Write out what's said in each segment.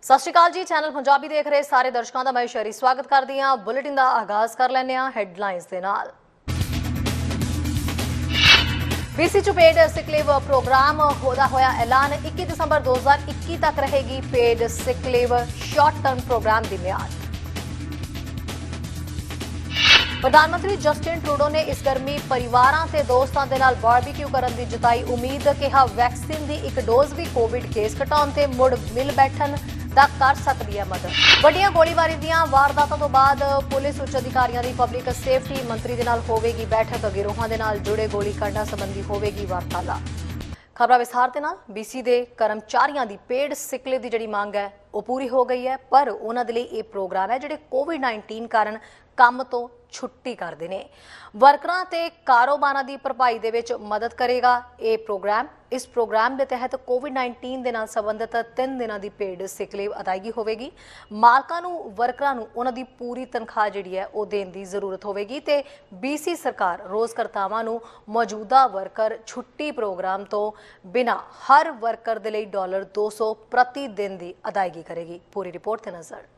ਸਤਿ ਸ਼੍ਰੀ ਅਕਾਲ ਜੀ। ਚੈਨਲ ਪੰਜਾਬੀ ਦੇਖ ਰਹੇ ਸਾਰੇ ਦਰਸ਼ਕਾਂ ਦਾ ਮੈਂ ਸ਼ਰੀ ਸਵਾਗਤ ਕਰਦੀ ਹਾਂ। ਬੁਲੇਟਿਨ ਦਾ ਆਗਾਜ਼ ਕਰ ਲੈਂਦੇ ਹਾਂ ਹੈਡਲਾਈਨਸ ਦੇ ਨਾਲ। बीसी च पेड सिक लीव प्रोग्राम होदा होया ऐलान। 21 दिसंबर 2021 तक रहेगी paid sick leave short term program की मियाद। प्रधानमंत्री जस्टिन ट्रूडो ने इस गर्मी परिवारां ते दोस्तां दे नाल बारबीक्यू करन दी जताई उम्मीद। कहा वैक्सीन दी एक डोज भी कोविड केस घटाउण ते मुड़ मिल बैठन दा कर सकदी है मदद। वड्डियां गोलीबारी दीयां वारदातां तो बाद पुलिस उच्च अधिकारियां दी पब्लिक सेफ्टी मंत्री दे नाल होवेगी बैठक। गिरोहां दे नाल जुड़े गोलीकांडां संबंधी होवेगी वार्तालाप। खबरां विस्तार दे नाल। बीसी दे कर्मचारियां दी पेड सिक लीव दी जिहड़ी मंग है वो पूरी हो गई है, पर उन्हां दे लई इह प्रोग्राम है जिहड़े कोविड-19 कारण ਕੰਮ ਤੋਂ ਛੁੱਟੀ ਕਰਦੇ ਨੇ। ਵਰਕਰਾਂ ਤੇ ਕਾਰੋਬਾਰਾਂ ਦੀ ਭਰਪਾਈ ਦੇ ਵਿੱਚ ਮਦਦ ਕਰੇਗਾ ਇਹ ਪ੍ਰੋਗਰਾਮ। ਇਸ ਪ੍ਰੋਗਰਾਮ ਦੇ ਤਹਿਤ ਕੋਵਿਡ-19 ਦੇ ਨਾਲ ਸੰਬੰਧਿਤ 3 ਦਿਨਾਂ ਦੀ ਪੇਡ ਸਿਕ ਲੀਵ ਅਦਾਇਗੀ ਹੋਵੇਗੀ। ਮਾਲਕਾਂ ਨੂੰ ਵਰਕਰਾਂ ਨੂੰ ਉਹਨਾਂ ਦੀ ਪੂਰੀ ਤਨਖਾਹ ਜਿਹੜੀ ਹੈ ਉਹ ਦੇਣ ਦੀ ਜ਼ਰੂਰਤ ਹੋਵੇਗੀ ਤੇ BC ਸਰਕਾਰ ਰੋਜ਼ਕਰਤਾਵਾਂ ਨੂੰ ਮੌਜੂਦਾ ਵਰਕਰ ਛੁੱਟੀ ਪ੍ਰੋਗਰਾਮ ਤੋਂ ਬਿਨਾਂ ਹਰ ਵਰਕਰ ਦੇ ਲਈ $200 ਪ੍ਰਤੀ ਦਿਨ ਦੀ ਅਦਾਇਗੀ ਕਰੇਗੀ। ਪੂਰੀ ਰਿਪੋਰਟ ਤੇ ਨਜ਼ਰ।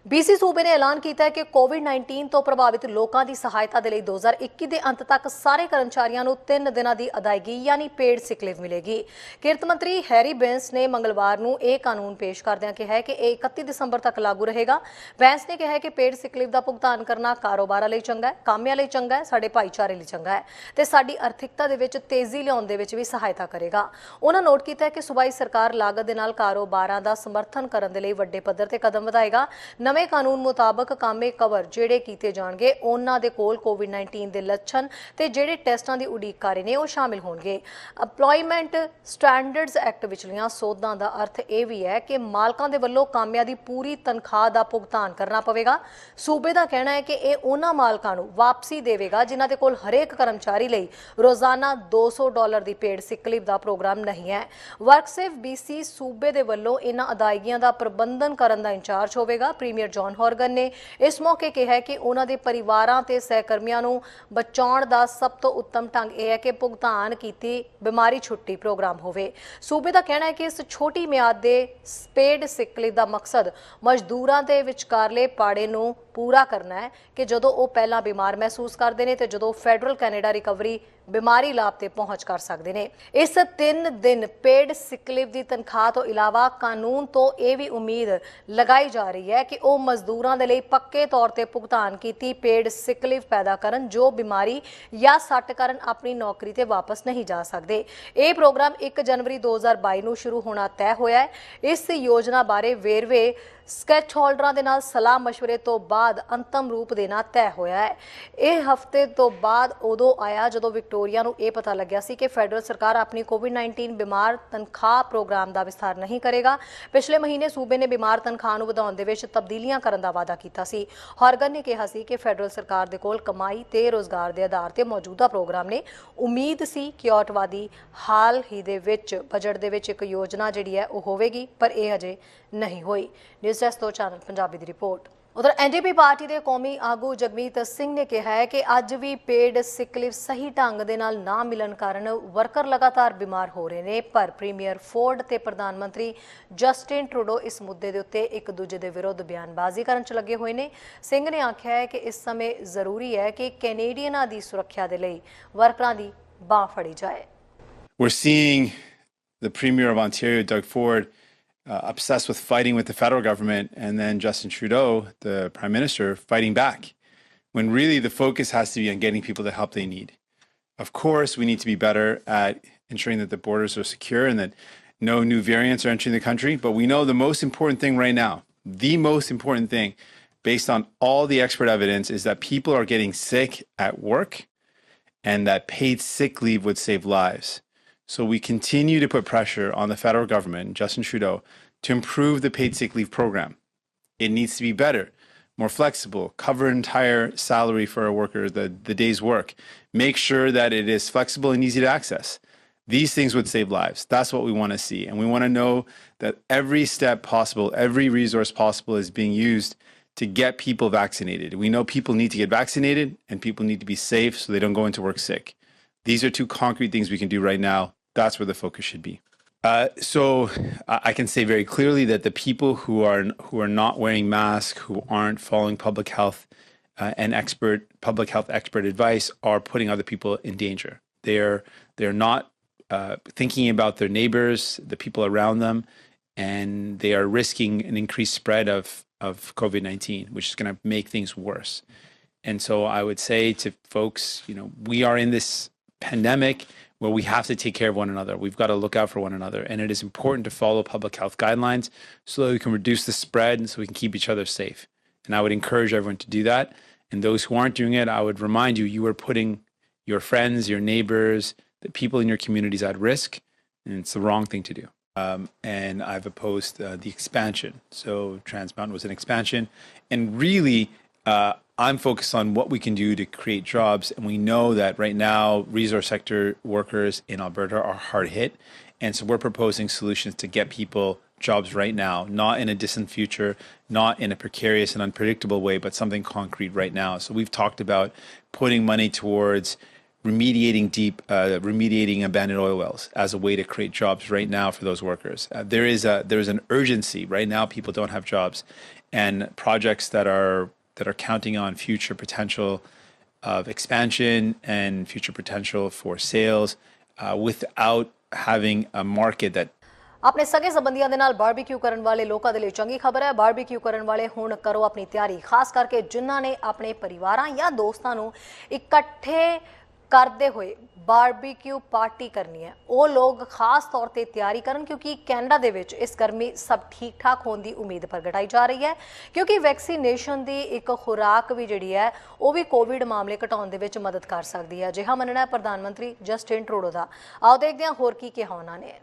BC सूबे ने ऐलान किया है कि कोविड-19 तो प्रभावित लोगों की सहायता के लिए 2021 के अंत तक सारे कर्मचारियों को 3 दिनों की अदायगी यानी पेड सिक लीव मिलेगी। किरत मंत्री हैरी बैंस ने मंगलवार को यह कानून पेश करदਿਆਂ कहा कि 31 दिसंबर तक लागू रहेगा। बैंस ने कहा कि पेड सिक लीव का भुगतान करना कारोबार लिए चंगा है, कामिਆਂ ਲਈ चंगा है, साडे भाईचारे ਲਈ चंगा है ਤੇ ਸਾਡੀ ਆਰਥਿਕਤਾ ਦੇ ਵਿੱਚ ਤੇਜ਼ੀ ਲਿਆਉਣ ਦੇ ਵਿੱਚ ਵੀ ਸਹਾਇਤਾ ਕਰੇਗਾ। ਉਹਨਾਂ ਨੋਟ ਕੀਤਾ ਹੈ ਕਿ ਸੂਬਾਈ ਸਰਕਾਰ ਲਾਗਤ ਦੇ ਨਾਲ ਕਾਰੋਬਾਰਾਂ ਦਾ ਸਮਰਥਨ ਕਰਨ ਦੇ ਲਈ ਵੱਡੇ ਪੱਧਰ ਤੇ ਕਦਮ ਵਧਾਏਗਾ। ਨਵੇਂ ਕਾਨੂੰਨ ਮੁਤਾਬਕ ਕਾਮੇ ਕਵਰ ਜਿਹੜੇ ਕੀਤੇ ਜਾਣਗੇ ਉਹਨਾਂ ਦੇ ਕੋਲ ਕੋਵਿਡ-19 ਦੇ ਲੱਛਣ ਤੇ ਜਿਹੜੇ ਟੈਸਟਾਂ ਦੀ ਉਡੀਕ ਕਰ ਰਹੇ ਨੇ ਉਹ ਸ਼ਾਮਿਲ ਹੋਣਗੇ। ਐਮਪਲੋਇਮੈਂਟ ਸਟੈਂਡਰਡਸ ਐਕਟ ਵਿਚਲੀਆਂ ਸੋਧਾਂ ਦਾ ਅਰਥ ਇਹ ਵੀ ਹੈ ਕਿ ਮਾਲਕਾਂ ਦੇ ਵੱਲੋਂ ਕਾਮਿਆਂ ਦੀ ਪੂਰੀ ਤਨਖਾਹ ਦਾ ਭੁਗਤਾਨ ਕਰਨਾ ਪਵੇਗਾ। ਸੂਬੇ ਦਾ ਕਹਿਣਾ ਹੈ ਕਿ ਇਹ ਉਹਨਾਂ ਮਾਲਕਾਂ ਨੂੰ ਵਾਪਸੀ ਦੇਵੇਗਾ ਜਿਨ੍ਹਾਂ ਦੇ ਕੋਲ ਹਰੇਕ ਕਰਮਚਾਰੀ ਲਈ ਰੋਜ਼ਾਨਾ $200 ਦੀ ਪੇਡ ਸਿਕ ਲੀਵ ਦਾ ਪ੍ਰੋਗਰਾਮ ਨਹੀਂ ਹੈ। ਵਰਕਸੇਫ BC ਸੂਬੇ ਦੇ ਵੱਲੋਂ ਇਹਨਾਂ ਅਦਾਇਗੀਆਂ ਦਾ ਪ੍ਰਬੰਧਨ ਕਰਨ ਦਾ ਇੰਚਾਰਜ ਹੋਵੇਗਾ। ਪ੍ਰੀਮੀਅਰ ਜੌਨ ਹੌਰਗਨ ਨੇ ਇਸ ਮੌਕੇ ਕਿਹਾ ਕਿ ਉਹਨਾਂ ਦੇ ਪਰਿਵਾਰਾਂ ਤੇ ਸਹਿਕਰਮੀਆਂ ਨੂੰ ਬਚਾਉਣ ਦਾ ਸਭ ਤੋਂ ਉੱਤਮ ਢੰਗ ਇਹ ਹੈ ਕਿ ਭੁਗਤਾਨ ਕੀਤੀ ਬਿਮਾਰੀ ਛੁੱਟੀ ਪ੍ਰੋਗਰਾਮ ਹੋਵੇ। ਸੂਬੇ ਦਾ ਕਹਿਣਾ ਹੈ ਕਿ ਇਸ ਛੋਟੀ ਮਿਆਦ ਦੇ ਪੇਡ ਸਿਕ ਲੀਵ ਦਾ ਮਕਸਦ ਮਜ਼ਦੂਰਾਂ ਦੇ ਵਿਚਕਾਰਲੇ ਪਾੜੇ ਨੂੰ ਪੂਰਾ ਕਰਨਾ ਹੈ ਕਿ ਜਦੋਂ ਉਹ ਪਹਿਲਾਂ ਬਿਮਾਰ ਮਹਿਸੂਸ ਕਰਦੇ ਨੇ ਤੇ ਜਦੋਂ ਫੈਡਰਲ ਕੈਨੇਡਾ ਰਿਕਵਰੀ ਬਿਮਾਰੀ ਲਾਭ ਤੇ ਪਹੁੰਚ ਕਰ ਸਕਦੇ ਨੇ। ਇਸ 3 ਦਿਨ ਪੇਡ ਸਿਕ ਲੀਵ ਦੀ ਤਨਖਾਹ ਤੋਂ ਇਲਾਵਾ ਕਾਨੂੰਨ ਤੋਂ ਇਹ ਵੀ ਉਮੀਦ ਲਗਾਈ ਜਾ ਰਹੀ ਹੈ ਕਿ ਉਹ ਮਜ਼ਦੂਰਾਂ ਦੇ ਲਈ ਪੱਕੇ ਤੌਰ ਤੇ ਭੁਗਤਾਨ ਕੀਤੀ ਪੇਡ ਸਿਕ ਲੀਵ ਪੈਦਾ ਕਰਨ ਜੋ ਬਿਮਾਰੀ ਜਾਂ ਸੱਟ ਕਾਰਨ ਆਪਣੀ ਨੌਕਰੀ ਤੇ ਵਾਪਸ ਨਹੀਂ ਜਾ ਸਕਦੇ। ਇਹ ਪ੍ਰੋਗਰਾਮ 1 ਜਨਵਰੀ 2022 ਨੂੰ ਸ਼ੁਰੂ ਹੋਣਾ ਤੈਅ ਹੋਇਆ ਹੈ। ਇਸ ਯੋਜਨਾ ਬਾਰੇ ਵੇਰਵੇ ਸਕੈਚ ਹੋਲਡਰਾਂ ਦੇ ਨਾਲ ਸਲਾਹ ਮਸ਼ਵਰੇ ਤੋਂ ਬਾਅਦ ਅੰਤਮ ਰੂਪ ਦੇਣਾ ਤੈਅ ਹੋਇਆ ਹੈ। ਇਹ ਹਫ਼ਤੇ ਤੋਂ ਬਾਅਦ ਉਦੋਂ ਆਇਆ ਜਦੋਂ ਵਿਕਟੋਰੀਆ ਨੂੰ ਇਹ ਪਤਾ ਲੱਗਿਆ ਸੀ ਕਿ ਫੈਡਰਲ ਸਰਕਾਰ ਆਪਣੀ ਕੋਵਿਡ-19 ਬਿਮਾਰ ਤਨਖਾਹ ਪ੍ਰੋਗਰਾਮ ਦਾ ਵਿਸਥਾਰ ਨਹੀਂ ਕਰੇਗਾ। ਪਿਛਲੇ ਮਹੀਨੇ ਸੂਬੇ ਨੇ ਬਿਮਾਰ ਤਨਖਾਹ ਨੂੰ ਵਧਾਉਣ ਦੇ ਵਿੱਚ ਤਬਦੀਲੀਆਂ ਕਰਨ ਦਾ ਵਾਅਦਾ ਕੀਤਾ ਸੀ। ਹੌਰਗਨ ਨੇ ਕਿਹਾ ਸੀ ਕਿ ਫੈਡਰਲ ਸਰਕਾਰ ਦੇ ਕੋਲ ਕਮਾਈ ਤੇ ਰੋਜ਼ਗਾਰ ਦੇ ਆਧਾਰ ਤੇ ਮੌਜੂਦਾ ਪ੍ਰੋਗਰਾਮ ਨੇ। ਉਮੀਦ ਸੀ ਕਿ ਔਟਵਾਦੀ ਹਾਲ ਹੀ ਦੇ ਵਿੱਚ ਬਜਟ ਦੇ ਵਿੱਚ ਇੱਕ ਯੋਜਨਾ ਜਿਹੜੀ ਹੈ ਉਹ ਹੋਵੇਗੀ, ਪਰ ਇਹ ਅਜੇ नहीं हुई। न्यूज़ डेस्क तो चैनल पंजाबी की रिपोर्ट। उधर NDP पार्टी के कौमी आगू जगमीत सिंह ने कहा है कि अज भी पेड सिक लीव सही ढंग के नाल ना मिलन कारण वर्कर लगातार बीमार हो रहे हैं, पर प्रीमियर फोर्ड ते प्रधानमंत्री जस्टिन ट्रूडो इस मुद्दे के उत्ते एक दूजे के विरुद्ध बयानबाजी करन च लगे हुए हैं। सिंह ने आख्या है कि इस समय जरूरी है कि कैनेडियनां की सुरक्षा के लिए वर्करां की बांह फड़ी जाए। We're seeing the Premier of Ontario, Doug Ford, obsessed with fighting with the federal government, and then Justin Trudeau, the Prime Minister, fighting back, when really the focus has to be on getting people the help they need. Of course, we need to be better at ensuring that the borders are secure and that no new variants are entering the country, but we know the most important thing right now, the most important thing, based on all the expert evidence, is that people are getting sick at work and that paid sick leave would save lives. So we continue to put pressure on the federal government, Justin Trudeau, to improve the paid sick leave program. It needs to be better, more flexible, cover entire salary for a worker, the day's work. Make sure that it is flexible and easy to access. These things would save lives. That's what we want to see. And we want to know that every step possible, every resource possible is being used to get people vaccinated. We know people need to get vaccinated and people need to be safe so they don't go into work sick. These are two concrete things we can do right now. That's where the focus should be. So I can say very clearly that the people who are not wearing masks, who aren't following public health and public health expert advice, are putting other people in danger. They're not thinking about their neighbors, the people around them, and they are risking an increased spread of COVID-19, which is going to make things worse. And so I would say to folks, we are in this pandemic where we have to take care of one another. We've got to look out for one another. And it is important to follow public health guidelines so that we can reduce the spread and so we can keep each other safe. And I would encourage everyone to do that. And those who aren't doing it, I would remind you, you are putting your friends, your neighbors, the people in your communities at risk. And it's the wrong thing to do. And I've opposed the expansion. So Trans Mountain was an expansion. And really, I'm focused on what we can do to create jobs. And we know that right now, resource sector workers in Alberta are hard hit. And so we're proposing solutions to get people jobs right now, not in a distant future, not in a precarious and unpredictable way, but something concrete right now. So we've talked about putting money towards remediating abandoned oil wells as a way to create jobs right now for those workers. There is an urgency right now. People don't have jobs, and projects that are counting on future potential of expansion and future potential for sales without having a market that ਆਪਣੇ ਸਗੇ ਸੰਬੰਧੀਆਂ ਦੇ ਨਾਲ barbecue ਕਰਨ ਵਾਲੇ ਲੋਕਾਂ ਦੇ ਲਈ ਚੰਗੀ ਖਬਰ ਹੈ। ਬਾਰਬੀਕਿਊ ਕਰਨ ਵਾਲੇ ਹੁਣ ਕਰੋ ਆਪਣੀ ਤਿਆਰੀ, ਖਾਸ ਕਰਕੇ ਜਿਨ੍ਹਾਂ ਨੇ ਆਪਣੇ ਪਰਿਵਾਰਾਂ ਜਾਂ ਦੋਸਤਾਂ ਨੂੰ ਇਕੱਠੇ ਕਰਦੇ ਹੋਏ ਬਾਰਬੀਕਿਊ ਪਾਰਟੀ ਕਰਨੀ ਹੈ। ਉਹ ਲੋਕ ਖਾਸ ਤੌਰ ਤੇ ਤਿਆਰੀ ਕਰਨ, ਕਿਉਂਕਿ ਕੈਨੇਡਾ ਦੇ ਵਿੱਚ ਇਸ ਗਰਮੀ ਸਭ ਠੀਕ ਠਾਕ ਹੋਣ ਦੀ ਉਮੀਦ ਪ੍ਰਗਟਾਈ ਜਾ ਰਹੀ ਹੈ, ਕਿਉਂਕਿ ਵੈਕਸੀਨੇਸ਼ਨ ਦੀ ਇੱਕ ਖੁਰਾਕ ਵੀ ਜਿਹੜੀ ਹੈ ਉਹ ਵੀ ਕੋਵਿਡ ਮਾਮਲੇ ਘਟਾਉਣ ਦੇ ਵਿੱਚ ਮਦਦ ਕਰ ਸਕਦੀ ਹੈ। ਅਜਿਹਾ ਮੰਨਣਾ ਹੈ ਪ੍ਰਧਾਨ ਮੰਤਰੀ ਜਸਟਿਨ ਟਰੂਡੋ ਦਾ। ਆਓ ਦੇਖਦੇ ਹਾਂ ਹੋਰ ਕੀ ਕਿਹਾ ਉਹਨਾਂ ਨੇ।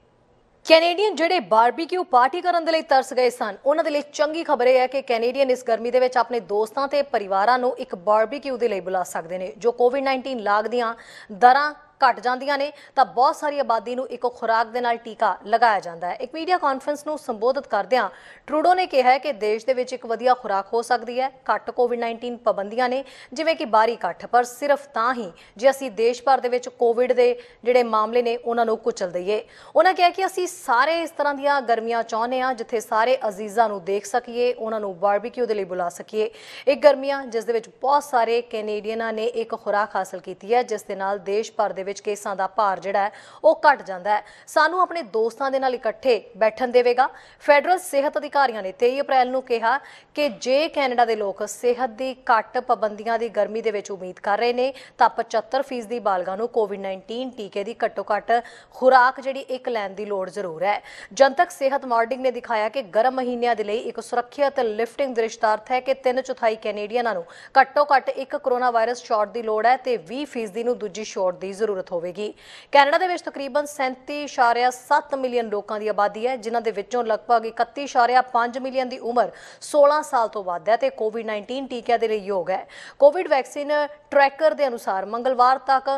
ਕੈਨੇਡੀਅਨ ਜਿਹੜੇ ਬਾਰਬੀਕਿਊ ਪਾਰਟੀ ਕਰਨ ਦੇ ਲਈ ਤਰਸ ਗਏ ਸਨ, ਉਹਨਾਂ ਦੇ ਲਈ ਚੰਗੀ ਖਬਰ ਇਹ ਹੈ ਕਿ ਕੈਨੇਡੀਅਨ ਇਸ ਗਰਮੀ ਦੇ ਵਿੱਚ ਆਪਣੇ ਦੋਸਤਾਂ ਤੇ ਪਰਿਵਾਰਾਂ ਨੂੰ ਇੱਕ ਬਾਰਬੀਕਿਊ ਦੇ ਲਈ ਬੁਲਾ ਸਕਦੇ ਨੇ। ਜੋ ਕੋਵਿਡ-19 ਲਾਗ ਦੀਆਂ ਦਰਾਂ ਘਟ ਜਾਂਦੀਆਂ ਨੇ ਤਾਂ ਬਹੁਤ ਸਾਰੀ ਆਬਾਦੀ ਨੂੰ ਇੱਕ ਖੁਰਾਕ ਦੇ ਨਾਲ ਟੀਕਾ ਲਗਾਇਆ ਜਾਂਦਾ ਹੈ। ਇੱਕ ਮੀਡੀਆ ਕਾਨਫਰੰਸ ਨੂੰ ਸੰਬੋਧਿਤ ਕਰਦਿਆਂ ਟਰੂਡੋ ਨੇ ਕਿਹਾ ਕਿ ਦੇਸ਼ ਦੇ ਵਿੱਚ ਇੱਕ ਵਧੀਆ ਖੁਰਾਕ ਹੋ ਸਕਦੀ ਹੈ। ਘੱਟ ਕੋਵਿਡ-19 ਪਾਬੰਦੀਆਂ ਨੇ, ਜਿਵੇਂ ਕਿ ਬਾਹਰੀ ਇਕੱਠ, ਪਰ ਸਿਰਫ ਤਾਂ ਹੀ ਜੇ ਅਸੀਂ ਦੇਸ਼ ਭਰ ਦੇ ਵਿੱਚ ਕੋਵਿਡ ਦੇ ਜਿਹੜੇ ਮਾਮਲੇ ਨੇ ਉਹਨਾਂ ਨੂੰ ਕੁਚਲ ਦਈਏ। ਉਹਨਾਂ ਕਿਹਾ ਕਿ ਅਸੀਂ ਸਾਰੇ ਇਸ ਤਰ੍ਹਾਂ ਦੀਆਂ ਗਰਮੀਆਂ ਚਾਹੁੰਦੇ ਹਾਂ ਜਿੱਥੇ ਸਾਰੇ ਅਜ਼ੀਜ਼ਾਂ ਨੂੰ ਦੇਖ ਸਕੀਏ, ਉਹਨਾਂ ਨੂੰ ਬਾਰਬੀਕਿਊ ਦੇ ਲਈ ਬੁਲਾ ਸਕੀਏ। ਇੱਕ ਗਰਮੀਆਂ ਜਿਸ ਦੇ ਵਿੱਚ ਬਹੁਤ ਸਾਰੇ ਕੈਨੇਡੀਅਨਾਂ ਨੇ ਇੱਕ ਖੁਰਾਕ ਹਾਸਲ ਕੀਤੀ ਹੈ, ਜਿਸ ਦੇ ਨਾਲ ਦੇਸ਼ ਭਰ ਦੇ ਵਿੱਚ ਕੇਸਾਂ ਦਾ ਭਾਰ ਜਿਹੜਾ ਹੈ ਉਹ ਘਟ ਜਾਂਦਾ ਹੈ। ਸਾਨੂੰ ਆਪਣੇ ਦੋਸਤਾਂ ਦੇ ਨਾਲ ਇਕੱਠੇ ਬੈਠਣ ਦੇਵੇਗਾ। ਫੈਡਰਲ ਸਿਹਤ ਅਧਿਕਾਰੀਆਂ ਨੇ 23 ਅਪ੍ਰੈਲ ਨੂੰ ਕਿਹਾ ਕਿ ਜੇ ਕੈਨੇਡਾ ਦੇ ਲੋਕ ਸਿਹਤ ਦੀ ਘੱਟ ਪਾਬੰਦੀਆਂ ਦੀ ਗਰਮੀ ਦੇ ਵਿੱਚ ਉਮੀਦ ਕਰ ਰਹੇ ਨੇ ਤਾਂ 75% ਬਾਲਗਾਂ ਨੂੰ ਕੋਵਿਡ-19 ਟੀਕੇ ਦੀ ਘੱਟੋ ਘੱਟ ਖੁਰਾਕ ਜਿਹੜੀ ਇੱਕ ਲੈਣ ਦੀ ਲੋੜ ਜ਼ਰੂਰ ਹੈ। ਜਨਤਕ ਸਿਹਤ ਮਾਡਲਿੰਗ ਨੇ ਦਿਖਾਇਆ ਕਿ ਗਰਮ ਮਹੀਨਿਆਂ ਦੇ ਲਈ ਇੱਕ ਸੁਰੱਖਿਅਤ ਲਿਫਟਿੰਗ ਦ੍ਰਿਸ਼ਟਾਰਥ ਹੈ ਕਿ 3/4 ਕੈਨੇਡੀਅਨਾਂ ਨੂੰ ਘੱਟੋ ਘੱਟ ਇੱਕ ਕੋਰੋਨਾ ਵਾਇਰਸ ਸ਼ਾਟ ਦੀ ਲੋੜ ਹੈ ਤੇ 20% ਨੂੰ ਦੂਜੀ ਸ਼ਾਟ ਦੀ ਜ਼ਰੂਰਤ ਹੋਵੇਗੀ। ਕੈਨੇਡਾ ਦੇ ਵਿੱਚ ਤਕਰੀਬਨ 37.7 ਮਿਲੀਅਨ ਲੋਕਾਂ ਦੀ ਆਬਾਦੀ ਹੈ, ਜਿਨ੍ਹਾਂ ਦੇ ਵਿੱਚੋਂ ਲਗਭਗ 31.5 ਮਿਲੀਅਨ ਦੀ ਉਮਰ 16 ਸਾਲ ਤੋਂ ਵੱਧ ਹੈ ਤੇ ਕੋਵਿਡ-19 ਟੀਕਿਆਂ ਦੇ ਲਈ ਯੋਗ ਹੈ। ਕੋਵਿਡ ਵੈਕਸੀਨ ਟਰੈਕਰ ਦੇ ਅਨੁਸਾਰ ਮੰਗਲਵਾਰ ਤੱਕ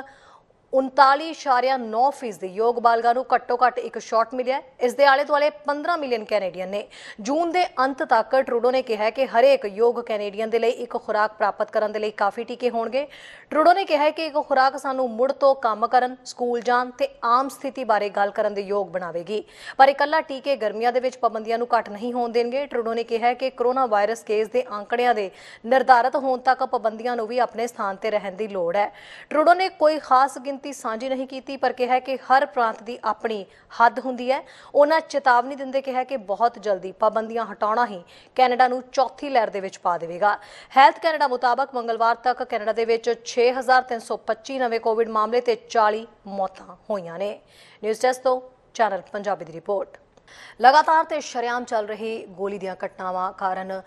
39.9% ਯੋਗ ਬਾਲਗਾਂ ਨੂੰ ਘੱਟੋ ਘੱਟ ਇੱਕ ਸ਼ਾਟ ਮਿਲਿਆ। ਇਸ ਦੇ ਆਲੇ ਦੁਆਲੇ 15 ਮਿਲੀਅਨ ਕੈਨੇਡੀਅਨ ਨੇ। ਜੂਨ ਦੇ ਅੰਤ ਤੱਕ ਟਰੂਡੋ ਨੇ ਕਿਹਾ ਕਿ ਹਰੇਕ ਯੋਗ ਕੈਨੇਡੀਅਨ ਦੇ ਲਈ ਇੱਕ ਖੁਰਾਕ ਪ੍ਰਾਪਤ ਕਰਨ ਦੇ ਲਈ ਕਾਫੀ ਟੀਕੇ ਹੋਣਗੇ। ਟਰੂਡੋ ਨੇ ਕਿਹਾ ਕਿ ਇੱਕ ਖੁਰਾਕ ਸਾਨੂੰ ਮੁੜ ਤੋਂ ਕੰਮ ਕਰਨ, ਸਕੂਲ ਜਾਣ ਤੇ ਆਮ ਸਥਿਤੀ ਬਾਰੇ ਗੱਲ ਕਰਨ ਦੇ ਯੋਗ ਬਣਾਵੇਗੀ, ਪਰ ਇਕੱਲਾ ਟੀਕੇ ਗਰਮੀਆਂ ਦੇ ਵਿੱਚ ਪਾਬੰਦੀਆਂ ਨੂੰ ਘੱਟ ਨਹੀਂ ਹੋਣ ਦੇਣਗੇ। ਟਰੂਡੋ ਨੇ ਕਿਹਾ ਕਿ ਕੋਰੋਨਾ ਵਾਇਰਸ ਕੇਸ ਦੇ ਅੰਕੜਿਆਂ ਦੇ ਨਿਰਧਾਰਤ ਹੋਣ ਤੱਕ ਪਾਬੰਦੀਆਂ ਨੂੰ ਵੀ ਆਪਣੇ ਸਥਾਨ ਤੇ ਰਹਿਣ ਦੀ ਲੋੜ ਹੈ। ਟਰੂਡੋ ਨੇ ਕੋਈ ਖਾਸ ਸਾਂਝੀ ਨਹੀਂ ਕੀਤੀ, ਪਰ ਕਿਹਾ ਕਿ ਹਰ ਪ੍ਰਾਂਤ ਦੀ ਆਪਣੀ ਹੱਦ ਹੁੰਦੀ ਹੈ। ਉਹਨਾਂ ਚੇਤਾਵਨੀ ਦਿੰਦੇ ਕਿਹਾ ਕਿ ਬਹੁਤ ਜਲਦੀ ਪਾਬੰਦੀਆਂ ਹਟਾਉਣਾ ਹੀ ਕੈਨੇਡਾ ਨੂੰ ਚੌਥੀ ਲਹਿਰ ਦੇ ਵਿੱਚ ਪਾ ਦੇਵੇਗਾ। ਹੈਲਥ ਕੈਨੇਡਾ ਮੁਤਾਬਕ ਮੰਗਲਵਾਰ ਤੱਕ ਕੈਨੇਡਾ ਦੇ ਵਿੱਚ 6,325 ਨਵੇਂ ਕੋਵਿਡ ਮਾਮਲੇ ਤੇ 40 ਮੌਤਾਂ ਹੋਈਆਂ ਨੇ। ਨਿਊਜ਼ ਡੈਸਕ ਤੋਂ ਚੈਨਲ ਪੰਜਾਬੀ ਦੀ ਰਿਪੋਰਟ। ਲਗਾਤਾਰ ਤੇ ਸ਼ਰੇਆਮ ਚੱਲ ਰਹੀ ਗੋਲੀ ਦੀਆਂ ਘਟਨਾਵਾਂ ਕਾਰਨ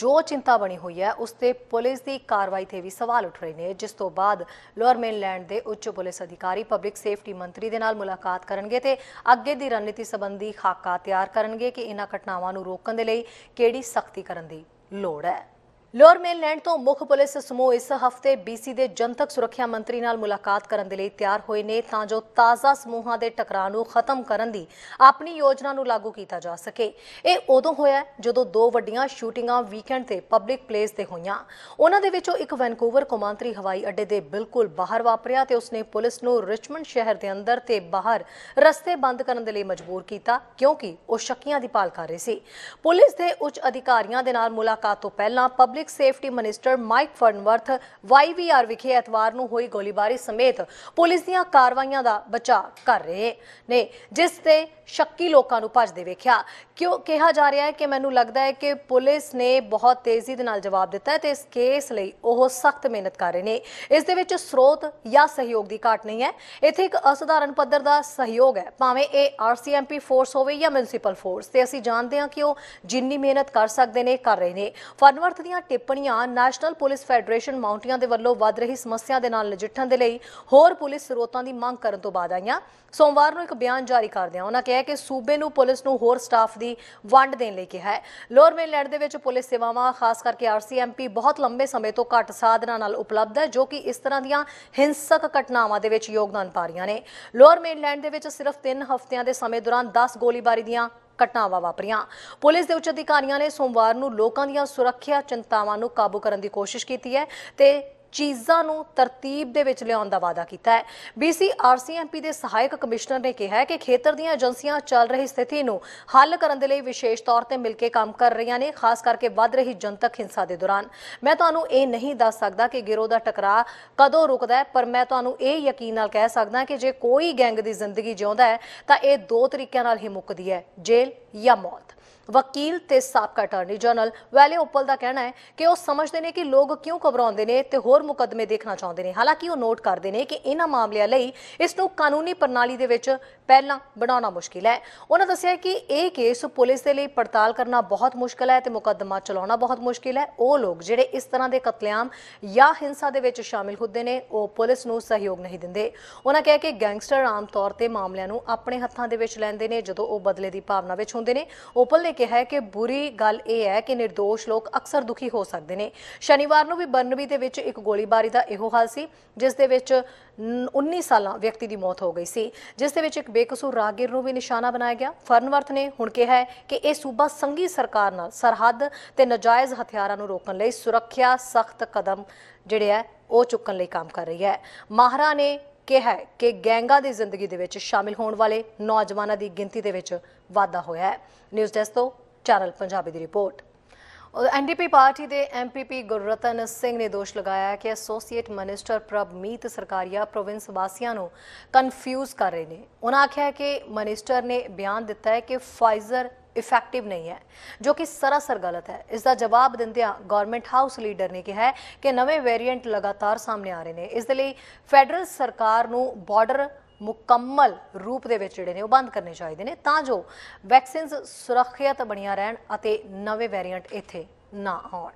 ਜੋ ਚਿੰਤਾ ਬਣੀ ਹੋਈ ਹੈ ਉਸ ਤੇ ਪੁਲਿਸ ਦੀ ਕਾਰਵਾਈ ਤੇ ਵੀ ਸਵਾਲ ਉੱਠ ਰਹੇ ਨੇ, ਜਿਸ ਤੋਂ ਬਾਅਦ ਲੋਅਰ ਮੇਨਲੈਂਡ ਦੇ ਉੱਚ ਪੁਲਿਸ ਅਧਿਕਾਰੀ ਪਬਲਿਕ ਸੇਫਟੀ ਮੰਤਰੀ ਦੇ ਨਾਲ ਮੁਲਾਕਾਤ ਕਰਨਗੇ ਤੇ ਅੱਗੇ ਦੀ ਰਣਨੀਤੀ ਸੰਬੰਧੀ ਖਾਕਾ ਤਿਆਰ ਕਰਨਗੇ ਕਿ ਇਹਨਾਂ ਘਟਨਾਵਾਂ ਨੂੰ ਰੋਕਣ ਦੇ ਲਈ ਕਿਹੜੀ ਸਖਤੀ ਕਰਨ ਦੀ ਲੋੜ ਹੈ। ਲੋਅਰ ਮੇਨਲੈਂਡ ਤੋਂ ਮੁੱਖ ਪੁਲਿਸ ਸਮੂਹ ਇਸ ਹਫ਼ਤੇ BC ਦੇ ਜਨਤਕ ਸੁਰੱਖਿਆ ਮੰਤਰੀ ਨਾਲ ਮੁਲਾਕਾਤ ਕਰਨ ਦੇ ਲਈ ਤਿਆਰ ਹੋਏ ਨੇ ਤਾਂ ਜੋ ਤਾਜ਼ਾ ਸਮੂਹਾਂ ਦੇ ਟਕਰਾਅ ਨੂੰ ਖਤਮ ਕਰਨ ਦੀ ਆਪਣੀ ਯੋਜਨਾ ਨੂੰ ਲਾਗੂ ਕੀਤਾ ਜਾ ਸਕੇ। ਇਹ ਉਦੋਂ ਹੋਇਆ ਜਦੋਂ ਦੋ ਵੱਡੀਆਂ ਸ਼ੂਟਿੰਗਾਂ ਵੀਕਐਂਡ ਤੇ ਪਬਲਿਕ ਪਲੇਸ ਤੇ ਹੋਈਆਂ। ਉਹਨਾਂ ਦੇ ਵਿੱਚੋਂ ਇੱਕ ਵੈਨਕੂਵਰ ਕੌਮਾਂਤਰੀ ਹਵਾਈ ਅੱਡੇ ਦੇ ਬਿਲਕੁਲ ਬਾਹਰ ਵਾਪਰਿਆ ਤੇ ਉਸਨੇ ਪੁਲਿਸ ਨੂੰ ਰਿਚਮੰਡ ਸ਼ਹਿਰ ਦੇ ਅੰਦਰ ਤੇ ਬਾਹਰ ਰਸਤੇ ਬੰਦ ਕਰਨ ਦੇ ਲਈ ਮਜਬੂਰ ਕੀਤਾ ਕਿਉਂਕਿ ਉਹ ਸ਼ੱਕੀਆਂ ਦੀ ਭਾਲ ਕਰ ਰਹੇ ਸੀ। ਪੁਲਿਸ ਦੇ ਉੱਚ ਅਧਿਕਾਰੀਆਂ ਦੇ ਨਾਲ ਮੁਲਾਕਾਤ ਤੋਂ ਪਹਿਲਾਂ public safety minister Mike Farnworth YVR ਵਿਖੇ ਐਤਵਾਰ ਨੂੰ ਹੋਈ ਗੋਲੀਬਾਰੀ ਸਮੇਤ ਪੁਲਿਸ ਦੀਆਂ ਕਾਰਵਾਈਆਂ ਦਾ ਬਚਾਅ ਕਰ ਰਹੇ ਨੇ, ਜਿਸ ਤੇ ਸ਼ੱਕੀ ਲੋਕਾਂ ਨੂੰ ਭੱਜਦੇ ਵੇਖਿਆ। ਕਿਉਂ ਕਿਹਾ ਜਾ ਰਿਹਾ ਹੈ ਕਿ ਮੈਨੂੰ ਲੱਗਦਾ ਹੈ ਕਿ ਪੁਲਿਸ ਨੇ ਬਹੁਤ ਤੇਜ਼ੀ ਦੇ ਨਾਲ ਜਵਾਬ ਦਿੱਤਾ ਹੈ ਤੇ ਇਸ ਕੇਸ ਲਈ ਉਹ ਸਖਤ ਮਿਹਨਤ ਕਰ ਰਹੇ ਨੇ। ਇਸ ਦੇ ਵਿੱਚ ਸਰੋਤ ਜਾਂ ਸਹਿਯੋਗ ਦੀ ਘਾਟ ਨਹੀਂ ਹੈ। ਇੱਥੇ ਇੱਕ ਅਸਧਾਰਨ ਪੱਧਰ ਦਾ ਸਹਿਯੋਗ ਹੈ, ਭਾਵੇਂ ਇਹ RCMP ਫੋਰਸ ਹੋਵੇ ਜਾਂ ਮਿਊਨਿਸਪਲ ਫੋਰਸ, ਤੇ ਅਸੀਂ ਜਾਣਦੇ ਹਾਂ ਕਿ ਉਹ ਜਿੰਨੀ ਮਿਹਨਤ ਕਰ ਸਕਦੇ ਨੇ ਕਰ ਰਹੇ ਨੇ। ਫਰਨਵਰਥ ਦੀਆਂ ਟਿੱਪਣੀਆਂ ਨੈਸ਼ਨਲ ਪੁਲਿਸ ਫੈਡਰੇਸ਼ਨ ਮਾਊਂਟੀਆਂ ਦੇ ਵੱਲੋਂ ਵੱਧ ਰਹੀ ਸਮੱਸਿਆ ਦੇ ਨਾਲ ਨਜਿੱਠਣ ਦੇ ਲਈ ਹੋਰ ਪੁਲਿਸ ਸਰੋਤਾਂ ਦੀ ਮੰਗ ਕਰਨ ਤੋਂ ਬਾਅਦ ਆਈਆਂ। ਸੋਮਵਾਰ ਨੂੰ ਇੱਕ ਬਿਆਨ ਜਾਰੀ ਕਰਦਿਆਂ ਉਹਨਾਂ ਕਿਹਾ ਕਿ ਸੂਬੇ ਨੂੰ ਪੁਲਿਸ ਨੂੰ ਹੋਰ ਸਟਾਫ ਦੀ ਵੰਡ ਦੇਣ ਲਈ ਕਿਹਾ ਹੈ। ਲੋਅਰ ਮੇਨਲੈਂਡ ਦੇ ਵਿੱਚ ਪੁਲਿਸ ਸੇਵਾਵਾਂ ਖਾਸ ਕਰਕੇ RCMP ਬਹੁਤ ਲੰਬੇ ਸਮੇਂ ਤੋਂ ਘੱਟ ਸਾਧਨਾਂ ਨਾਲ ਉਪਲਬਧ ਹੈ, ਜੋ ਕਿ ਇਸ ਤਰ੍ਹਾਂ ਦੀਆਂ ਹਿੰਸਕ ਘਟਨਾਵਾਂ ਦੇ ਵਿੱਚ ਯੋਗਦਾਨ ਪਾ ਰਹੀਆਂ ਨੇ। ਲੋਅਰ ਮੇਨਲੈਂਡ ਦੇ ਵਿੱਚ ਸਿਰਫ 3 ਹਫ਼ਤਿਆਂ ਦੇ ਸਮੇਂ ਦੌਰਾਨ 10 ਗੋਲੀਬਾਰੀ ਦੀਆਂ ਘਟਨਾਵਾਂ ਵਾਪਰੀਆਂ। ਪੁਲਿਸ ਦੇ ਉੱਚ ਅਧਿਕਾਰੀਆਂ ਨੇ ਸੋਮਵਾਰ ਨੂੰ ਲੋਕਾਂ ਦੀਆਂ ਸੁਰੱਖਿਆ ਚਿੰਤਾਵਾਂ ਨੂੰ ਕਾਬੂ ਕਰਨ ਦੀ ਕੋਸ਼ਿਸ਼ ਕੀਤੀ ਹੈ ਤੇ ਚੀਜ਼ਾਂ ਨੂੰ ਤਰਤੀਬ ਦੇ ਵਿੱਚ ਲਿਆਉਣ ਦਾ ਵਾਅਦਾ ਕੀਤਾ ਹੈ। BC RCMP ਦੇ ਸਹਾਇਕ ਕਮਿਸ਼ਨਰ ਨੇ ਕਿਹਾ ਹੈ ਕਿ ਖੇਤਰ ਦੀਆਂ ਏਜੰਸੀਆਂ ਚੱਲ ਰਹੀ ਸਥਿਤੀ ਨੂੰ ਹੱਲ ਕਰਨ ਦੇ ਲਈ ਵਿਸ਼ੇਸ਼ ਤੌਰ ਤੇ ਮਿਲ ਕੇ ਕੰਮ ਕਰ ਰਹੀਆਂ ਨੇ, ਖਾਸ ਕਰਕੇ ਵੱਧ ਰਹੀ ਜਨਤਕ ਹਿੰਸਾ ਦੇ ਦੌਰਾਨ। ਮੈਂ ਤੁਹਾਨੂੰ ਇਹ ਨਹੀਂ ਦੱਸ ਸਕਦਾ ਕਿ ਗਿਰੋਹ ਦਾ ਟਕਰਾਅ ਕਦੋਂ ਰੁਕਦਾ ਹੈ, ਪਰ ਮੈਂ ਤੁਹਾਨੂੰ ਇਹ ਯਕੀਨ ਨਾਲ ਕਹਿ ਸਕਦਾ ਕਿ ਜੇ ਕੋਈ ਗੈਂਗ ਦੀ ਜ਼ਿੰਦਗੀ ਜਿਉਂਦਾ ਹੈ ਤਾਂ ਇਹ 2 ਤਰੀਕਿਆਂ ਨਾਲ ਹੀ ਮੁੱਕਦੀ ਹੈ, ਜੇਲ੍ਹ ਜਾਂ ਮੌਤ। ਵਕੀਲ ਤੇ ਸਾਬਕਾ ਅਟਾਰਨੀ ਜਨਰਲ ਵੈਲੇ ਓਪਲ ਦਾ ਕਹਿਣਾ ਹੈ ਕਿ ਉਹ ਸਮਝਦੇ ਨੇ ਕਿ ਲੋਕ ਕਿਉਂ ਘਬਰਾਉਂਦੇ ਨੇ ਤੇ ਹੋਰ ਮੁਕੱਦਮੇ ਦੇਖਣਾ ਚਾਹੁੰਦੇ ਨੇ। ਹਾਲਾਂਕਿ ਉਹ ਨੋਟ ਕਰਦੇ ਨੇ ਕਿ ਇਹਨਾਂ ਮਾਮਲਿਆਂ ਲਈ ਇਸ ਨੂੰ ਕਾਨੂੰਨੀ ਪ੍ਰਣਾਲੀ ਦੇ ਵਿੱਚ ਪਹਿਲਾਂ ਬਣਾਉਣਾ ਮੁਸ਼ਕਿਲ ਹੈ। ਉਹਨਾਂ ਦੱਸਿਆ ਕਿ ਇਹ ਕੇਸ ਪੁਲਿਸ ਦੇ ਲਈ ਪੜਤਾਲ ਕਰਨਾ ਬਹੁਤ ਮੁਸ਼ਕਿਲ ਹੈ ਤੇ ਮੁਕੱਦਮਾ ਚਲਾਉਣਾ ਬਹੁਤ ਮੁਸ਼ਕਿਲ ਹੈ। ਉਹ ਲੋਕ ਜਿਹੜੇ ਇਸ ਤਰ੍ਹਾਂ ਦੇ ਕਤਲੇਆਮ ਜਾਂ ਹਿੰਸਾ ਦੇ ਵਿੱਚ ਸ਼ਾਮਿਲ ਹੁੰਦੇ ਨੇ ਉਹ ਪੁਲਿਸ ਨੂੰ ਸਹਿਯੋਗ ਨਹੀਂ ਦਿੰਦੇ। ਉਹਨਾਂ ਕਿਹਾ ਕਿ ਗੈਂਗਸਟਰ ਆਮ ਤੌਰ ਤੇ ਮਾਮਲਿਆਂ ਨੂੰ ਆਪਣੇ ਹੱਥਾਂ ਦੇ ਵਿੱਚ ਲੈਂਦੇ ਨੇ ਜਦੋਂ ਉਹ ਬਦਲੇ ਦੀ ਭਾਵਨਾ ਵਿੱਚ ਹੁੰਦੇ ਨੇ। ਓਪਲ ਨੇ ਕਿਹਾ ਕਿ ਬੁਰੀ ਗੱਲ ਇਹ ਹੈ ਕਿ ਨਿਰਦੋਸ਼ ਲੋਕ ਅਕਸਰ ਦੁਖੀ ਹੋ ਸਕਦੇ ਨੇ। ਸ਼ਨੀਵਾਰ ਨੂੰ ਵੀ ਬਰਨਬੀ ਦੇ ਵਿੱਚ ਇੱਕ ਗੋਲੀਬਾਰੀ ਦਾ ਇਹੋ ਹਾਲ ਸੀ, ਜਿਸ ਦੇ ਵਿੱਚ 19 ਸਾਲਾਂ ਵਿਅਕਤੀ ਦੀ ਮੌਤ ਹੋ ਗਈ ਸੀ, ਜਿਸ ਦੇ ਵਿੱਚ ਇੱਕ ਬੇਕਸੂਰ ਰਾਹਗੀਰ ਨੂੰ ਵੀ ਨਿਸ਼ਾਨਾ ਬਣਾਇਆ ਗਿਆ। ਫਰਨਵਰਥ ਨੇ ਹੁਣ ਕਿਹਾ ਹੈ ਕਿ ਇਹ ਸੂਬਾ ਸੰਘੀ ਸਰਕਾਰ ਨਾਲ ਸਰਹੱਦ ਤੇ ਨਾਜਾਇਜ਼ ਹਥਿਆਰਾਂ ਨੂੰ ਰੋਕਣ ਲਈ ਸੁਰੱਖਿਆ ਸਖਤ ਕਦਮ ਜਿਹੜੇ ਹੈ ਉਹ ਚੁੱਕਣ ਲਈ ਕੰਮ ਕਰ ਰਹੀ ਹੈ। ਮਾਹਰਾਂ ਨੇ ਕਿਹਾ ਕਿ ਗੈਂਗਾਂ ਦੀ ਜ਼ਿੰਦਗੀ ਦੇ ਵਿੱਚ ਸ਼ਾਮਿਲ ਹੋਣ ਵਾਲੇ ਨੌਜਵਾਨਾਂ ਦੀ ਗਿਣਤੀ ਦੇ ਵਿੱਚ ਵਾਧਾ ਹੋਇਆ ਹੈ। ਨਿਊਜ਼ ਡੈਸਕ ਤੋਂ ਚੈਨਲ ਪੰਜਾਬੀ ਦੀ ਰਿਪੋਰਟ। NDP ਪਾਰਟੀ ਦੇ MPP ਗੁਰਰਤਨ ਸਿੰਘ ਨੇ ਦੋਸ਼ ਲਗਾਇਆ ਕਿ associate minister Prabhmeet Sarkaria province ਵਾਸੀਆਂ ਨੂੰ ਕਨਫਿਊਜ਼ ਕਰ ਰਹੇ ਨੇ। ਉਹਨਾਂ ਆਖਿਆ ਕਿ ਮਿਨਿਸਟਰ ਨੇ ਬਿਆਨ ਦਿੱਤਾ ਹੈ ਕਿ ਫਾਈਜ਼ਰ ਇਫੈਕਟਿਵ ਨਹੀਂ ਹੈ, ਜੋ ਕਿ ਸਰਾਸਰ ਗਲਤ ਹੈ। ਇਸ ਦਾ ਜਵਾਬ ਦਿੰਦਿਆਂ ਗਵਰਨਮੈਂਟ ਹਾਊਸ ਲੀਡਰ ਨੇ ਕਿਹਾ ਕਿ ਨਵੇਂ ਵੇਰੀਐਂਟ ਲਗਾਤਾਰ ਸਾਹਮਣੇ ਆ ਰਹੇ ਨੇ। ਇਸ ਦੇ ਲਈ ਫੈਡਰਲ ਸਰਕਾਰ ਨੂੰ ਬਾਰਡਰ ਮੁਕੰਮਲ ਰੂਪ ਦੇ ਵਿੱਚ ਜਿਹੜੇ ਨੇ ਉਹ ਬੰਦ ਕਰਨੇ ਚਾਹੀਦੇ ਨੇ ਤਾਂ ਜੋ ਵੈਕਸੀਨਸ ਸੁਰੱਖਿਅਤ ਬਣੀਆਂ ਰਹਿਣ ਅਤੇ ਨਵੇਂ ਵੇਰੀਐਂਟ ਇੱਥੇ ਨਾ ਆਉਣ।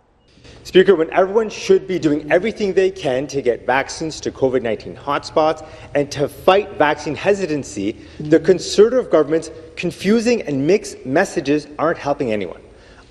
Speaker, when everyone should be doing everything they can to get vaccines to COVID-19 hotspots and to fight vaccine hesitancy, the Conservative government's confusing and mixed messages aren't helping anyone.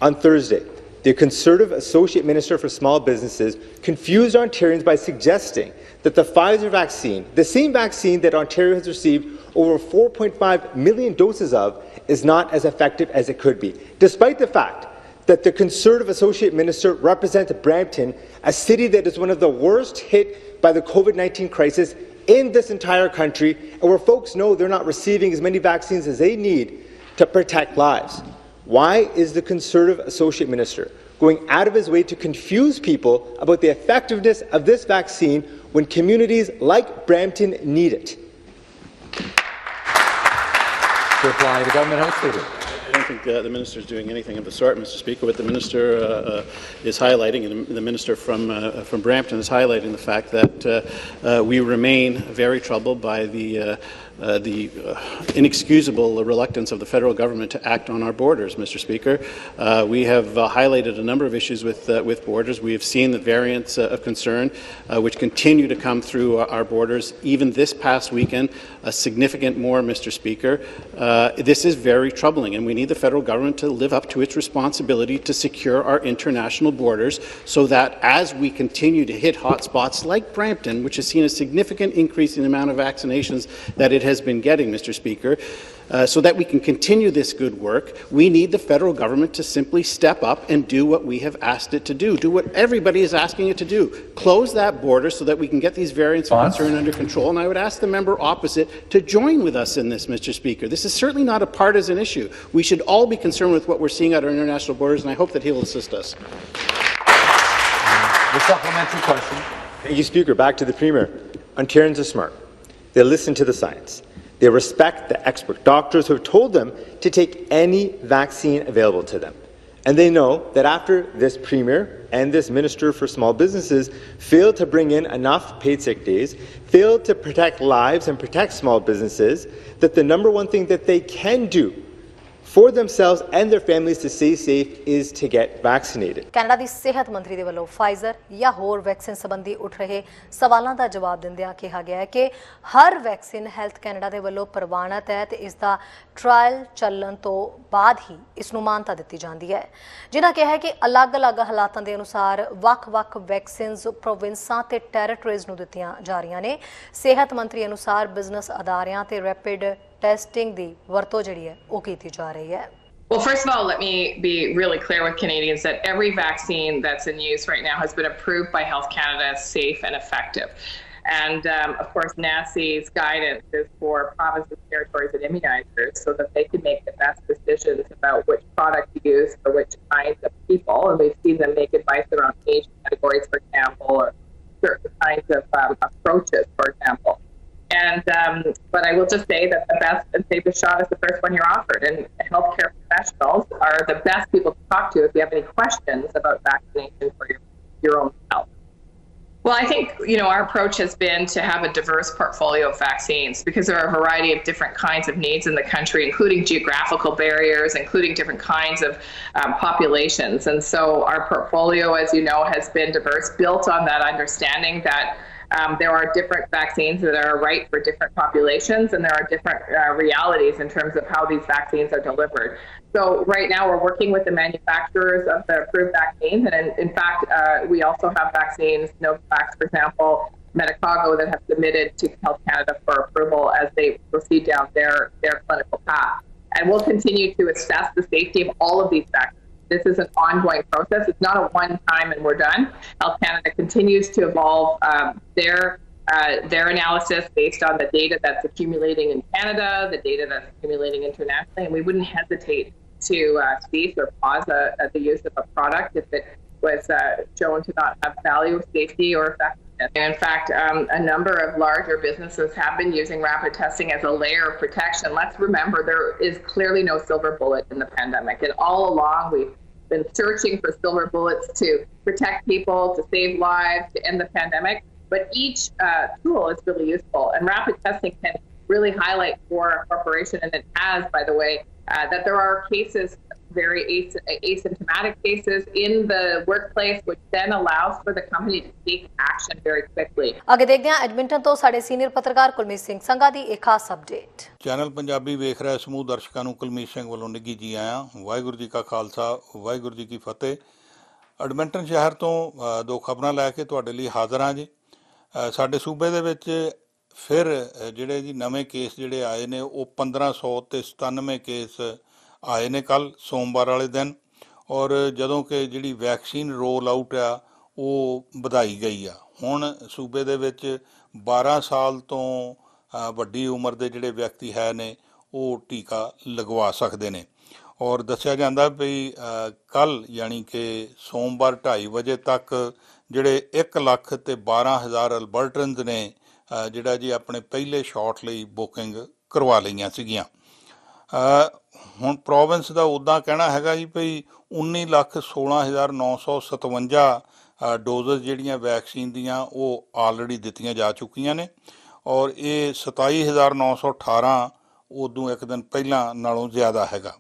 On Thursday, the Conservative Associate Minister for Small Businesses confused Ontarians by suggesting that the Pfizer vaccine, the same vaccine that Ontario has received over 4.5 million doses of, is not as effective as it could be, despite the fact that the Conservative Associate Minister represents Brampton, a city that is one of the worst hit by the COVID-19 crisis in this entire country, and where folks know they're not receiving as many vaccines as they need to protect lives. Why is the Conservative Associate Minister going out of his way to confuse people about the effectiveness of this vaccine when communities like Brampton need it? To reply, the Government House Leader. I don't think the minister is doing anything of the sort, Mr. Speaker. What the minister is highlighting, and the minister from Brampton is highlighting the fact that we remain very troubled by the inexcusable reluctance of the federal government to act on our borders, Mr. Speaker. We have highlighted a number of issues with borders. We have seen the variants of concern which continue to come through our borders. Even this past weekend, a significant more, Mr. Speaker. This is very troubling, and we need the the federal government to live up to its responsibility to secure our international borders so that as we continue to hit hotspots like Brampton, which has seen a significant increase in the amount of vaccinations that it has been getting, Mr. Speaker, so that we can continue this good work, we need the federal government to simply step up and do what we have asked it to do what everybody is asking it to do. Close that border so that we can get these variants of concern under control. And I would ask the member opposite to join with us in this, Mr. Speaker. This is certainly not a partisan issue. We should all be concerned with what we're seeing at our international borders, and I hope that he will assist us. The supplementary question. Thank you, Speaker. Back to the Premier. Ontarians are smart. They listen to the science. They respect the expert doctors who have told them to take any vaccine available to them. And they know that after this Premier and this Minister for Small Businesses failed to bring in enough paid sick days, failed to protect lives and protect small businesses, that the number one thing that they can do for themselves and their families to stay safe is to get vaccinated. Canada ਦੀ ਸਿਹਤ ਮੰਤਰੀ ਦੇ ਵੱਲੋਂ Pfizer ਜਾਂ ਹੋਰ vaccine ਸੰਬੰਧੀ ਉੱਠ ਰਹੇ ਸਵਾਲਾਂ ਦਾ ਜਵਾਬ ਦਿੰਦਿਆਂ ਕਿਹਾ ਗਿਆ ਹੈ ਕਿ ਹਰ ਵੈਕਸੀਨ ਹੈਲਥ ਕੈਨੇਡਾ ਦੇ ਵੱਲੋਂ ਪ੍ਰਵਾਨਿਤ ਹੈ ਤੇ ਇਸ ਦਾ ਟ੍ਰਾਇਲ ਚੱਲਣ ਤੋਂ ਬਾਅਦ ਹੀ ਇਸ ਨੂੰ ਮਾਨਤਾ ਦਿੱਤੀ ਜਾਂਦੀ ਹੈ। ਜਿਨ੍ਹਾਂ ਕਿਹਾ ਹੈ ਕਿ ਅਲੱਗ-ਅਲੱਗ ਹਾਲਾਤਾਂ ਦੇ ਅਨੁਸਾਰ ਵੱਖ-ਵੱਖ ਵੈਕਸੀਨਸ ਪ੍ਰੋਵਿੰਸਾਂ ਤੇ ਟੈਰੀਟਰੀਜ਼ ਨੂੰ ਦਿੱਤੀਆਂ ਜਾ ਰਹੀਆਂ ਨੇ। ਸਿਹਤ ਮੰਤਰੀ ਅਨੁਸਾਰ ਬਿਜ਼ਨਸ ਅਦਾਰਿਆਂ ਤੇ ਰੈਪਿਡ ਟੈਸਟਿੰਗ ਦੀ ਵਰਤੋਂ ਜਿਹੜੀ ਹੈ ਉਹ ਕੀਤੀ ਜਾ ਰਹੀ ਹੈ। Well, first of all, let me be really clear with Canadians that every vaccine that's in use right now has been approved by Health Canada as safe and effective. And of course, NACI's guidance is for provinces, territories, and immunizers so that they can make the best decisions about which product to use for which kinds of people. And we've seen them make advice around age categories, for example, or certain kinds of approaches, for example. And but I will just say that the best and safest shot is the first one you're offered, and healthcare professionals are the best people to talk to if you have any questions about vaccination for your own health. Well, I think, our approach has been to have a diverse portfolio of vaccines because there are a variety of different kinds of needs in the country, including geographical barriers, including different kinds of populations. And so our portfolio, as you know, has been diverse, built on that understanding that there are different vaccines that are right for different populations, and there are different realities in terms of how these vaccines are delivered. So right now we're working with the manufacturers of the approved vaccines, and in fact, we also have vaccines, Novavax, for example, Medicago, that have submitted to Health Canada for approval as they proceed down their clinical path. And we'll continue to assess the safety of all of these vaccines. This is an ongoing process. It's not a one-time and we're done. Health Canada continues to evolve their analysis based on the data that's accumulating in Canada, the data that's accumulating internationally, and we wouldn't hesitate to cease or pause the use of a product if it was shown to not have value, safety, or effectiveness. And in fact, a number of larger businesses have been using rapid testing as a layer of protection. Let's remember there is clearly no silver bullet in the pandemic, and all along we've been searching for silver bullets to protect people, to save lives, to end the pandemic. But each tool is really useful, and rapid testing can really highlight for a corporation, and it has, by the way, that there are cases, very asymptomatic cases in the workplace, which then allows for the company to take action very quickly. ਅੱਗੇ ਦੇਖਦੇ ਹਾਂ Edmonton ਤੋਂ ਸਾਡੇ senior ਪੱਤਰਕਾਰ ਕੁਲਮੀਤ ਸਿੰਘ ਸੰਘਾ ਦੀ ਇੱਕ ਖਾਸ update. Channel Punjabi ਵੇਖ ਰਿਹਾ ਸਮੂਹ ਦਰਸ਼ਕਾਂ ਨੂੰ ਕੁਲਮੀਤ ਸਿੰਘ ਵੱਲੋਂ ਨਿੱਘੀ ਜੀ ਆਇਆਂ। ਵਾਹਿਗੁਰੂ ਜੀ ਕਾ ਖਾਲਸਾ, ਵਾਹਿਗੁਰੂ ਜੀ ਕੀ ਫਤਿਹ। ਐਡਮਿੰਟਨ ਸ਼ਹਿਰ ਤੋਂ ਦੋ ਖਬਰਾਂ ਲੈ ਕੇ ਤੁਹਾਡੇ ਲਈ ਹਾਜ਼ਰ ਹਾਂ ਜੀ। ਸਾਡੇ ਸੂਬੇ ਦੇ ਵਿੱਚ ਫਿਰ ਜਿਹੜੇ ਜੀ ਨਵੇਂ ਕੇਸ ਜਿਹੜੇ ਆਏ ਨੇ ਉਹ 1597 ਕੇਸ ਆਏ ਨੇ ਕੱਲ੍ਹ ਸੋਮਵਾਰ ਵਾਲੇ ਦਿਨ, ਔਰ ਜਦੋਂ ਕਿ ਜਿਹੜੀ ਵੈਕਸੀਨ ਰੋਲ ਆਊਟ ਆ ਉਹ ਵਧਾਈ ਗਈ ਆ। ਹੁਣ ਸੂਬੇ ਦੇ ਵਿੱਚ 12 ਸਾਲ ਤੋਂ ਵੱਡੀ ਉਮਰ ਦੇ ਜਿਹੜੇ ਵਿਅਕਤੀ ਹੈ ਨੇ ਉਹ ਟੀਕਾ ਲਗਵਾ ਸਕਦੇ ਨੇ, ਔਰ ਦੱਸਿਆ ਜਾਂਦਾ ਵੀ ਕੱਲ੍ਹ ਯਾਨੀ ਕਿ ਸੋਮਵਾਰ 2:30 ਵਜੇ ਤੱਕ ਜਿਹੜੇ 1,12,000 ਅਲਬਰਟਨਸ ਨੇ ਜਿਹੜਾ ਜੀ ਆਪਣੇ ਪਹਿਲੇ ਸ਼ਾਟ ਲਈ ਬੁਕਿੰਗ ਕਰਵਾ ਲਈਆਂ ਸੀਗੀਆਂ। ਹੁਣ ਪ੍ਰੋਵਿੰਸ ਦਾ ਉੱਦਾਂ ਕਹਿਣਾ ਹੈਗਾ ਜੀ ਭਈ 19,16,957 ਡੋਜ਼ਸ ਜਿਹੜੀਆਂ ਵੈਕਸੀਨ ਦੀਆਂ ਉਹ ਆਲਰੇਡੀ ਦਿੱਤੀਆਂ ਜਾ ਚੁੱਕੀਆਂ ਨੇ, ਔਰ ਇਹ 27,918 ਉਦੋਂ ਇੱਕ ਦਿਨ ਪਹਿਲਾਂ ਨਾਲੋਂ ਜ਼ਿਆਦਾ ਹੈਗਾ।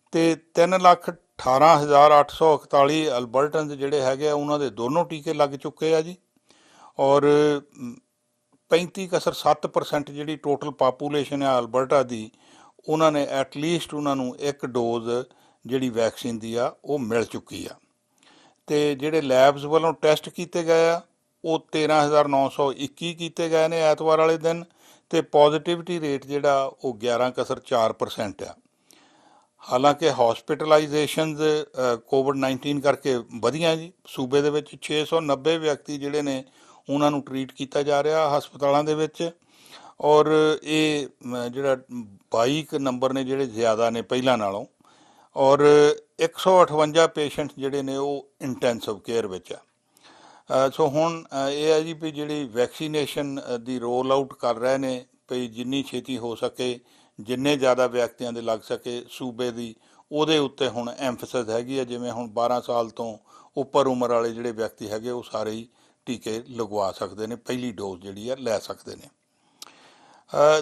ਅਤੇ 3,18,841 ਅਲਬਰਟਨਸ ਜਿਹੜੇ ਹੈਗੇ ਆ ਉਹਨਾਂ ਦੇ ਦੋਨੋਂ ਟੀਕੇ ਲੱਗ ਚੁੱਕੇ ਆ ਜੀ, ਔਰ 35.7% ਜਿਹੜੀ ਟੋਟਲ ਪਾਪੂਲੇਸ਼ਨ ਆ ਅਲਬਰਟਾ ਦੀ ਉਹਨਾਂ ਨੇ ਐਟਲੀਸਟ ਉਹਨਾਂ ਨੂੰ ਇੱਕ ਡੋਜ਼ ਜਿਹੜੀ ਵੈਕਸੀਨ ਦੀ ਆ ਉਹ ਮਿਲ ਚੁੱਕੀ ਆ। ਤੇ ਜਿਹੜੇ ਲੈਬਸ ਵੱਲੋਂ ਟੈਸਟ ਕੀਤੇ ਗਏ ਆ ਉਹ 13,921 ਕੀਤੇ ਗਏ ਨੇ ਐਤਵਾਰ ਵਾਲੇ ਦਿਨ, ਤੇ ਪੋਜ਼ਿਟਿਵਿਟੀ ਰੇਟ ਜਿਹੜਾ ਉਹ 11.4% ਆ। ਹਾਲਾਂਕਿ ਹੌਸਪੀਟਲਾਈਜੇਸ਼ਨਜ਼ ਕੋਵਿਡ-19 ਕਰਕੇ ਵਧੀਆਂ ਜੀ। ਸੂਬੇ ਦੇ ਵਿੱਚ 690 ਵਿਅਕਤੀ ਜਿਹੜੇ ਨੇ ਉਹਨਾਂ ਨੂੰ ਟਰੀਟ ਕੀਤਾ ਜਾ ਰਿਹਾ ਹਸਪਤਾਲਾਂ ਦੇ ਵਿੱਚ, ਔਰ ਇਹ ਜਿਹੜਾ 22 ਨੰਬਰ ਨੇ ਜਿਹੜੇ ਜ਼ਿਆਦਾ ਨੇ ਪਹਿਲਾਂ ਨਾਲੋਂ, ਔਰ 158 ਪੇਸ਼ੈਂਟ ਜਿਹੜੇ ਨੇ ਉਹ ਇੰਟੈਂਸਿਵ ਕੇਅਰ ਵਿੱਚ ਆ। ਸੋ ਹੁਣ ਇਹ ਹੈ ਜੀ ਵੀ ਜਿਹੜੀ ਵੈਕਸੀਨੇਸ਼ਨ ਦੀ ਰੋਲ ਆਊਟ ਕਰ ਰਹੇ ਨੇ ਵੀ ਜਿੰਨੀ ਛੇਤੀ ਹੋ ਸਕੇ, ਜਿੰਨੇ ਜ਼ਿਆਦਾ ਵਿਅਕਤੀਆਂ ਦੇ ਲੱਗ ਸਕੇ ਸੂਬੇ ਦੀ, ਉਹਦੇ ਉੱਤੇ ਹੁਣ ਐਮਫੈਸਿਸ ਹੈਗੀ ਆ। ਜਿਵੇਂ ਹੁਣ 12 ਸਾਲ ਤੋਂ ਉੱਪਰ ਉਮਰ ਵਾਲੇ ਜਿਹੜੇ ਵਿਅਕਤੀ ਹੈਗੇ ਉਹ ਸਾਰੇ ਹੀ ਟੀਕੇ ਲਗਵਾ ਸਕਦੇ ਨੇ, ਪਹਿਲੀ ਡੋਜ਼ ਜਿਹੜੀ ਆ ਲੈ ਸਕਦੇ ਨੇ।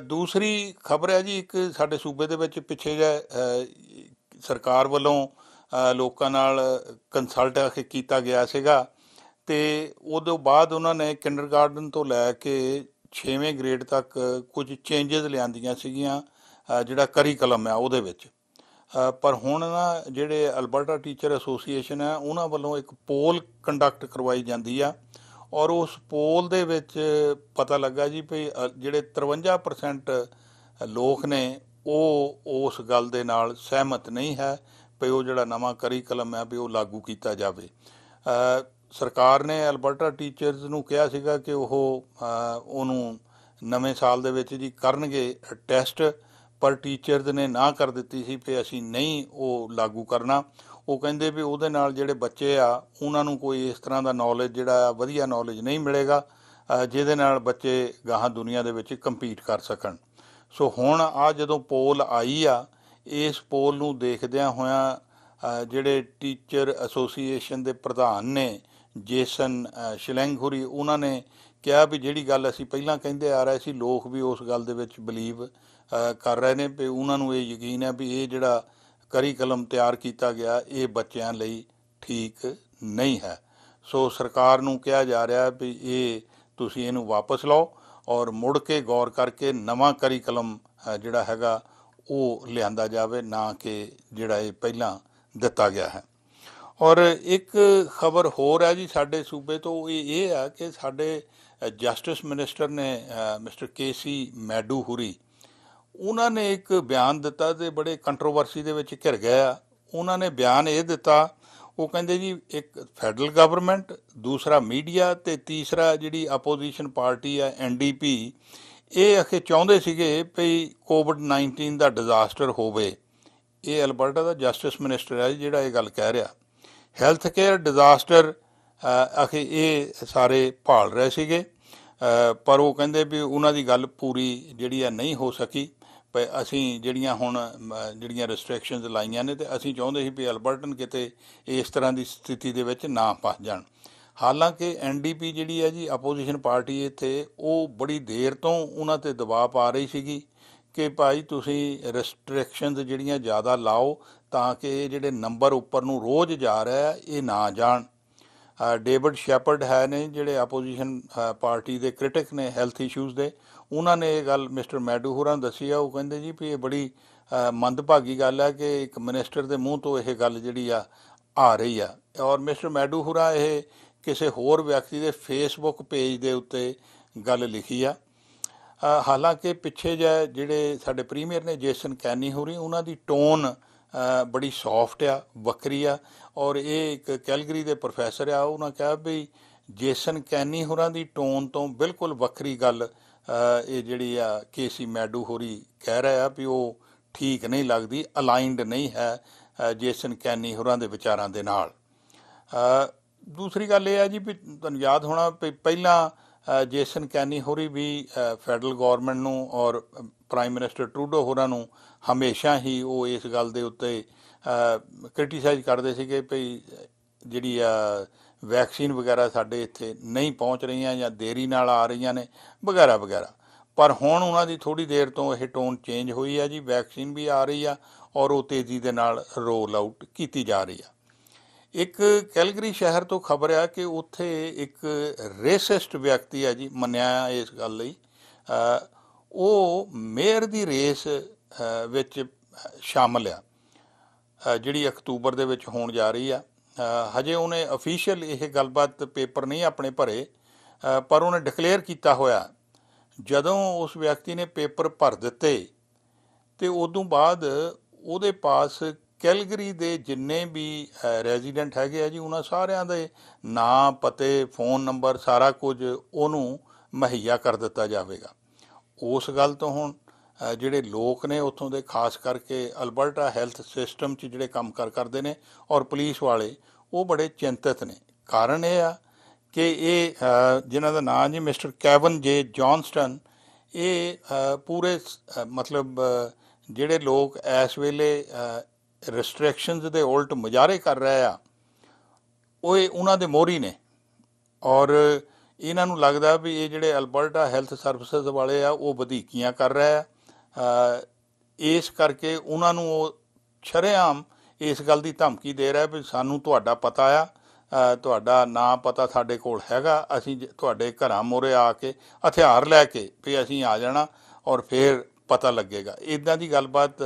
ਦੂਸਰੀ ਖਬਰ ਹੈ ਜੀ, ਇੱਕ ਸਾਡੇ ਸੂਬੇ ਦੇ ਵਿੱਚ ਪਿੱਛੇ ਜਿਹੇ ਸਰਕਾਰ ਵੱਲੋਂ ਲੋਕਾਂ ਨਾਲ ਕੰਸਲਟ ਕੀਤਾ ਗਿਆ ਸੀਗਾ, ਅਤੇ ਉਦੋਂ ਬਾਅਦ ਉਹਨਾਂ ਨੇ ਕਿੰਡਰਗਾਰਟਨ ਤੋਂ ਲੈ ਕੇ 6ਵੇਂ ਗ੍ਰੇਡ ਤੱਕ ਕੁਝ ਚੇਂਜਸ ਲਿਆਂਦੀਆਂ ਸੀਗੀਆਂ ਜਿਹੜਾ ਕਰੀਕਲਮ ਆ ਉਹਦੇ ਵਿੱਚ। ਪਰ ਹੁਣ ਨਾ ਜਿਹੜੇ ਅਲਬਰਟਾ ਟੀਚਰ ਐਸੋਸੀਏਸ਼ਨ ਹੈ ਉਹਨਾਂ ਵੱਲੋਂ ਇੱਕ ਪੋਲ ਕੰਡਕਟ ਕਰਵਾਈ ਜਾਂਦੀ ਆ, ਔਰ ਉਸ ਪੋਲ ਦੇ ਵਿੱਚ ਪਤਾ ਲੱਗਾ ਜੀ ਵੀ ਜਿਹੜੇ 53% ਲੋਕ ਨੇ ਉਹ ਉਸ ਗੱਲ ਦੇ ਨਾਲ ਸਹਿਮਤ ਨਹੀਂ ਹੈ ਵੀ ਉਹ ਜਿਹੜਾ ਨਵਾਂ ਕਰੀਕਲਮ ਹੈ ਵੀ ਉਹ ਲਾਗੂ ਕੀਤਾ ਜਾਵੇ। ਸਰਕਾਰ ਨੇ ਅਲਬਰਟਾ ਟੀਚਰਸ ਨੂੰ ਕਿਹਾ ਸੀਗਾ ਕਿ ਉਹ ਉਹਨੂੰ ਨਵੇਂ ਸਾਲ ਦੇ ਵਿੱਚ ਜੀ ਕਰਨਗੇ ਟੈਸਟ, ਪਰ ਟੀਚਰਸ ਨੇ ਨਾ ਕਰ ਦਿੱਤੀ ਸੀ ਵੀ ਅਸੀਂ ਨਹੀਂ ਉਹ ਲਾਗੂ ਕਰਨਾ। ਉਹ ਕਹਿੰਦੇ ਵੀ ਉਹਦੇ ਨਾਲ ਜਿਹੜੇ ਬੱਚੇ ਆ ਉਹਨਾਂ ਨੂੰ ਕੋਈ ਇਸ ਤਰ੍ਹਾਂ ਦਾ ਨੌਲੇਜ ਜਿਹੜਾ ਆ ਵਧੀਆ ਨੌਲੇਜ ਨਹੀਂ ਮਿਲੇਗਾ ਜਿਹਦੇ ਨਾਲ ਬੱਚੇ ਗਾਹਾਂ ਦੁਨੀਆ ਦੇ ਵਿੱਚ ਕੰਪੀਟ ਕਰ ਸਕਣ। ਸੋ ਹੁਣ ਆ ਜਦੋਂ ਪੋਲ ਆਈ ਆ, ਇਸ ਪੋਲ ਨੂੰ ਦੇਖਦਿਆਂ ਹੋਇਆਂ ਜਿਹੜੇ ਟੀਚਰ ਐਸੋਸੀਏਸ਼ਨ ਦੇ ਪ੍ਰਧਾਨ ਨੇ ਜੇਸਨ ਸ਼ਲੈਂਗ ਹੋਰੀ, ਉਹਨਾਂ ਨੇ ਕਿਹਾ ਵੀ ਜਿਹੜੀ ਗੱਲ ਅਸੀਂ ਪਹਿਲਾਂ ਕਹਿੰਦੇ ਆ ਰਹੇ ਸੀ, ਲੋਕ ਵੀ ਉਸ ਗੱਲ ਦੇ ਵਿੱਚ ਬਲੀਵ ਕਰ ਰਹੇ ਨੇ ਵੀ ਉਹਨਾਂ ਨੂੰ ਇਹ ਯਕੀਨ ਹੈ ਵੀ ਇਹ ਜਿਹੜਾ ਕਰੀਕਲਮ ਤਿਆਰ ਕੀਤਾ ਗਿਆ ਇਹ ਬੱਚਿਆਂ ਲਈ ਠੀਕ ਨਹੀਂ ਹੈ। ਸੋ ਸਰਕਾਰ ਨੂੰ ਕਿਹਾ ਜਾ ਰਿਹਾ ਵੀ ਇਹ ਤੁਸੀਂ ਇਹਨੂੰ ਵਾਪਸ ਲਓ ਔਰ ਮੁੜ ਕੇ ਗੌਰ ਕਰਕੇ ਨਵਾਂ ਕਰੀਕਲਮ ਜਿਹੜਾ ਹੈਗਾ ਉਹ ਲਿਆਂਦਾ ਜਾਵੇ, ਨਾ ਕਿ ਜਿਹੜਾ ਇਹ ਪਹਿਲਾਂ ਦਿੱਤਾ ਗਿਆ ਹੈ। ਔਰ ਇੱਕ ਖਬਰ ਹੋਰ ਹੈ ਜੀ ਸਾਡੇ ਸੂਬੇ ਤੋਂ, ਇਹ ਆ ਕਿ ਸਾਡੇ ਜਸਟਿਸ ਮਿਨਿਸਟਰ ਨੇ ਮਿਸਟਰ KC ਮੈਡੂ ਹੁਰੀ, ਉਹਨਾਂ ਨੇ ਇੱਕ ਬਿਆਨ ਦਿੱਤਾ ਅਤੇ ਬੜੇ ਕੰਟਰੋਵਰਸੀ ਦੇ ਵਿੱਚ ਘਿਰ ਗਿਆ। ਉਹਨਾਂ ਨੇ ਬਿਆਨ ਇਹ ਦਿੱਤਾ, ਉਹ ਕਹਿੰਦੇ ਜੀ ਇੱਕ ਫੈਡਰਲ ਗਵਰਨਮੈਂਟ, ਦੂਸਰਾ ਮੀਡੀਆ ਅਤੇ ਤੀਸਰਾ ਜਿਹੜੀ ਆਪੋਜੀਸ਼ਨ ਪਾਰਟੀ ਆ NDP, ਇਹ ਅਖੇ ਚਾਹੁੰਦੇ ਸੀਗੇ ਵੀ ਕੋਵਿਡ-19 ਦਾ ਡਿਜ਼ਾਸਟਰ ਹੋਵੇ। ਇਹ ਅਲਬਰਟਾ ਦਾ ਜਸਟਿਸ ਮਿਨਿਸਟਰ ਹੈ ਜਿਹੜਾ ਇਹ ਗੱਲ ਕਹਿ ਰਿਹਾ। ਹੈਲਥ ਕੇਅਰ ਡਿਜ਼ਾਸਟਰ ਅਖੇ ਇਹ ਸਾਰੇ ਭਾਲ ਰਹੇ ਸੀਗੇ, ਪਰ ਉਹ ਕਹਿੰਦੇ ਵੀ ਉਹਨਾਂ ਦੀ ਗੱਲ ਪੂਰੀ ਜਿਹੜੀ ਆ ਨਹੀਂ ਹੋ ਸਕੀ। ਅਸੀਂ ਜਿਹੜੀਆਂ ਹੁਣ ਜਿਹੜੀਆਂ ਰਿਸਟ੍ਰਿਕਸ਼ਨਸ ਲਾਈਆਂ ਨੇ, ਅਤੇ ਅਸੀਂ ਚਾਹੁੰਦੇ ਸੀ ਵੀ ਅਲਬਰਟਨ ਕਿਤੇ ਇਸ ਤਰ੍ਹਾਂ ਦੀ ਸਥਿਤੀ ਦੇ ਵਿੱਚ ਨਾ ਫਸ ਜਾਣ। ਹਾਲਾਂਕਿ NDP ਜਿਹੜੀ ਹੈ ਜੀ ਆਪੋਜੀਸ਼ਨ ਪਾਰਟੀ ਇੱਥੇ, ਉਹ ਬੜੀ ਦੇਰ ਤੋਂ ਉਹਨਾਂ 'ਤੇ ਦਬਾਅ ਪਾ ਰਹੀ ਸੀਗੀ ਕਿ ਭਾਈ ਤੁਸੀਂ ਰਿਸਟ੍ਰਿਕਸ਼ਨਸ ਜਿਹੜੀਆਂ ਜ਼ਿਆਦਾ ਲਾਓ ਤਾਂ ਕਿ ਇਹ ਜਿਹੜੇ ਨੰਬਰ ਉੱਪਰ ਨੂੰ ਰੋਜ਼ ਜਾ ਰਿਹਾ ਇਹ ਨਾ ਜਾਣ। ਡੇਵਿਡ ਸ਼ੈਪਰਡ ਹੈ ਨੇ ਜਿਹੜੇ ਆਪੋਜੀਸ਼ਨ ਪਾਰਟੀ ਦੇ ਕ੍ਰਿਟਿਕ ਨੇ ਹੈਲਥ ਇਸ਼ੂਜ਼ ਦੇ, ਉਹਨਾਂ ਨੇ ਇਹ ਗੱਲ ਮਿਸਟਰ ਮੈਡੂ ਹੋਰਾਂ ਨੂੰ ਦੱਸੀ ਆ। ਉਹ ਕਹਿੰਦੇ ਜੀ ਵੀ ਇਹ ਬੜੀ ਮੰਦਭਾਗੀ ਗੱਲ ਹੈ ਕਿ ਇੱਕ ਮਿਨਿਸਟਰ ਦੇ ਮੂੰਹ ਤੋਂ ਇਹ ਗੱਲ ਜਿਹੜੀ ਆ ਰਹੀ ਆ। ਔਰ ਮਿਸਟਰ ਮੈਡੂ ਹੋਰਾਂ ਇਹ ਕਿਸੇ ਹੋਰ ਵਿਅਕਤੀ ਦੇ ਫੇਸਬੁੱਕ ਪੇਜ ਦੇ ਉੱਤੇ ਗੱਲ ਲਿਖੀ ਆ। ਹਾਲਾਂਕਿ ਪਿੱਛੇ ਜਿਹੇ ਜਿਹੜੇ ਸਾਡੇ ਪ੍ਰੀਮੀਅਰ ਨੇ ਜੇਸਨ ਕੈਨੀ ਹੋਰੀ, ਉਹਨਾਂ ਦੀ ਟੋਨ ਬੜੀ ਸੌਫਟ ਆ, ਵੱਖਰੀ ਆ, ਔਰ ਇਹ ਇੱਕ ਕੈਲਗਰੀ ਦੇ ਪ੍ਰੋਫੈਸਰ ਆ। ਉਹਨਾਂ ਕਿਹਾ ਵੀ ਜੇਸਨ ਕੈਨੀ ਹੋਰਾਂ ਦੀ ਟੋਨ ਤੋਂ ਬਿਲਕੁਲ ਵੱਖਰੀ ਗੱਲ ਇਹ ਜਿਹੜੀ ਆ KC ਮੈਡੂ ਹੋਰੀ ਕਹਿ ਰਹੇ ਆ ਵੀ ਉਹ ਠੀਕ ਨਹੀਂ ਲੱਗਦੀ, ਅਲਾਈਨਡ ਨਹੀਂ ਹੈ ਜੇਸਨ ਕੈਨੀ ਹੋਰਾਂ ਦੇ ਵਿਚਾਰਾਂ ਦੇ ਨਾਲ। ਦੂਸਰੀ ਗੱਲ ਇਹ ਹੈ ਜੀ ਵੀ ਤੁਹਾਨੂੰ ਯਾਦ ਹੋਣਾ ਵੀ ਪਹਿਲਾਂ ਜੇਸਨ ਕੈਨੀ ਹੋਰੀ ਵੀ ਫੈਡਰਲ ਗੌਰਮੈਂਟ ਨੂੰ ਔਰ ਪ੍ਰਾਈਮ ਮਿਨਿਸਟਰ ਟਰੂਡੋ ਹੋਰਾਂ ਨੂੰ ਹਮੇਸ਼ਾ ਹੀ ਉਹ ਇਸ ਗੱਲ ਦੇ ਉੱਤੇ ਕ੍ਰਿਟੀਸਾਈਜ਼ ਕਰਦੇ ਸੀਗੇ ਵੀ ਜਿਹੜੀ ਵੈਕਸੀਨ ਵਗੈਰਾ ਸਾਡੇ ਇੱਥੇ ਨਹੀਂ ਪਹੁੰਚ ਰਹੀਆਂ ਜਾਂ ਦੇਰੀ ਨਾਲ ਆ ਰਹੀਆਂ ਨੇ ਵਗੈਰਾ ਵਗੈਰਾ। ਪਰ ਹੁਣ ਉਹਨਾਂ ਦੀ ਥੋੜ੍ਹੀ ਦੇਰ ਤੋਂ ਇਹ ਟੋਨ ਚੇਂਜ ਹੋਈ ਹੈ ਜੀ, ਵੈਕਸੀਨ ਵੀ ਆ ਰਹੀ ਆ ਔਰ ਉਹ ਤੇਜ਼ੀ ਦੇ ਨਾਲ ਰੋਲ ਆਊਟ ਕੀਤੀ ਜਾ ਰਹੀ ਆ। ਇੱਕ ਕੈਲਗਰੀ ਸ਼ਹਿਰ ਤੋਂ ਖਬਰ ਆ ਕਿ ਉੱਥੇ ਇੱਕ ਰੇਸਿਸਟ ਵਿਅਕਤੀ ਹੈ ਜੀ, ਮੰਨਿਆ ਇਸ ਗੱਲ ਲਈ, ਉਹ ਮੇਅਰ ਦੀ ਰੇਸ ਵਿੱਚ ਸ਼ਾਮਲ ਆ, ਜਿਹੜੀ ਅਕਤੂਬਰ ਦੇ ਵਿੱਚ ਹੋਣ ਜਾ ਰਹੀ ਆ। ਹਜੇ ਉਹਨੇ ਅਫੀਸ਼ੀਅਲ ਇਹ ਗੱਲਬਾਤ ਪੇਪਰ ਨਹੀਂ ਆਪਣੇ ਭਰੇ, ਪਰ ਉਹਨੇ ਡਿਕਲੇਅਰ ਕੀਤਾ ਹੋਇਆ ਜਦੋਂ ਉਸ ਵਿਅਕਤੀ ਨੇ ਪੇਪਰ ਭਰ ਦਿੱਤੇ ਤੇ ਉਦੋਂ ਬਾਅਦ ਉਹਦੇ ਪਾਸ ਕੈਲਗਰੀ ਦੇ ਜਿੰਨੇ ਵੀ ਰੈਜ਼ੀਡੈਂਟ ਹੈਗੇ ਆ ਜੀ, ਉਹਨਾਂ ਸਾਰਿਆਂ ਦੇ ਨਾਂ, ਪਤੇ, ਫੋਨ ਨੰਬਰ, ਸਾਰਾ ਕੁਝ ਉਹਨੂੰ ਮੁਹੱਈਆ ਕਰ ਦਿੱਤਾ ਜਾਵੇਗਾ। ਉਸ ਗੱਲ ਤੋਂ ਹੁਣ ਜਿਹੜੇ ਲੋਕ ਨੇ ਉੱਥੋਂ ਦੇ, ਖਾਸ ਕਰਕੇ ਅਲਬਰਟਾ ਹੈਲਥ ਸਿਸਟਮ 'ਚ ਜਿਹੜੇ ਕੰਮ ਕਰਦੇ ਨੇ ਔਰ ਪੁਲਿਸ ਵਾਲੇ, ਉਹ ਬੜੇ ਚਿੰਤਤ ਨੇ। ਕਾਰਨ ਇਹ ਆ ਕਿ ਇਹ ਜਿਨ੍ਹਾਂ ਦਾ ਨਾਂ ਜੀ ਮਿਸਟਰ ਕੈਵਨ ਜੇ ਜੌਨਸਟਨ, ਇਹ ਪੂਰੇ ਮਤਲਬ ਜਿਹੜੇ ਲੋਕ ਇਸ ਵੇਲੇ ਰਿਸਟ੍ਰਿਕਸ਼ਨਸ ਦੇ ਉਲਟ ਮੁਜ਼ਾਹਰੇ ਕਰ ਰਹੇ ਆ, ਉਹ ਉਹਨਾਂ ਦੇ ਮੋਹਰੀ ਨੇ। ਔਰ ਇਹਨਾਂ ਨੂੰ ਲੱਗਦਾ ਵੀ ਇਹ ਜਿਹੜੇ ਅਲਬਰਟਾ ਹੈਲਥ ਸਰਵਿਸਿਜ਼ ਵਾਲੇ ਆ, ਉਹ ਵਧੀਕੀਆਂ ਕਰ ਰਹੇ ਆ। ਇਸ ਕਰਕੇ ਉਹਨਾਂ ਨੂੰ ਉਹ ਸ਼ਰੇਆਮ ਇਸ ਗੱਲ ਦੀ ਧਮਕੀ ਦੇ ਰਿਹਾ ਵੀ ਸਾਨੂੰ ਤੁਹਾਡਾ ਪਤਾ ਆ, ਤੁਹਾਡਾ ਨਾਂ ਪਤਾ ਸਾਡੇ ਕੋਲ ਹੈਗਾ, ਅਸੀਂ ਤੁਹਾਡੇ ਘਰਾਂ ਮੂਹਰੇ ਆ ਕੇ ਹਥਿਆਰ ਲੈ ਕੇ ਵੀ ਅਸੀਂ ਆ ਜਾਣਾ ਔਰ ਫਿਰ ਪਤਾ ਲੱਗੇਗਾ। ਇੱਦਾਂ ਦੀ ਗੱਲਬਾਤ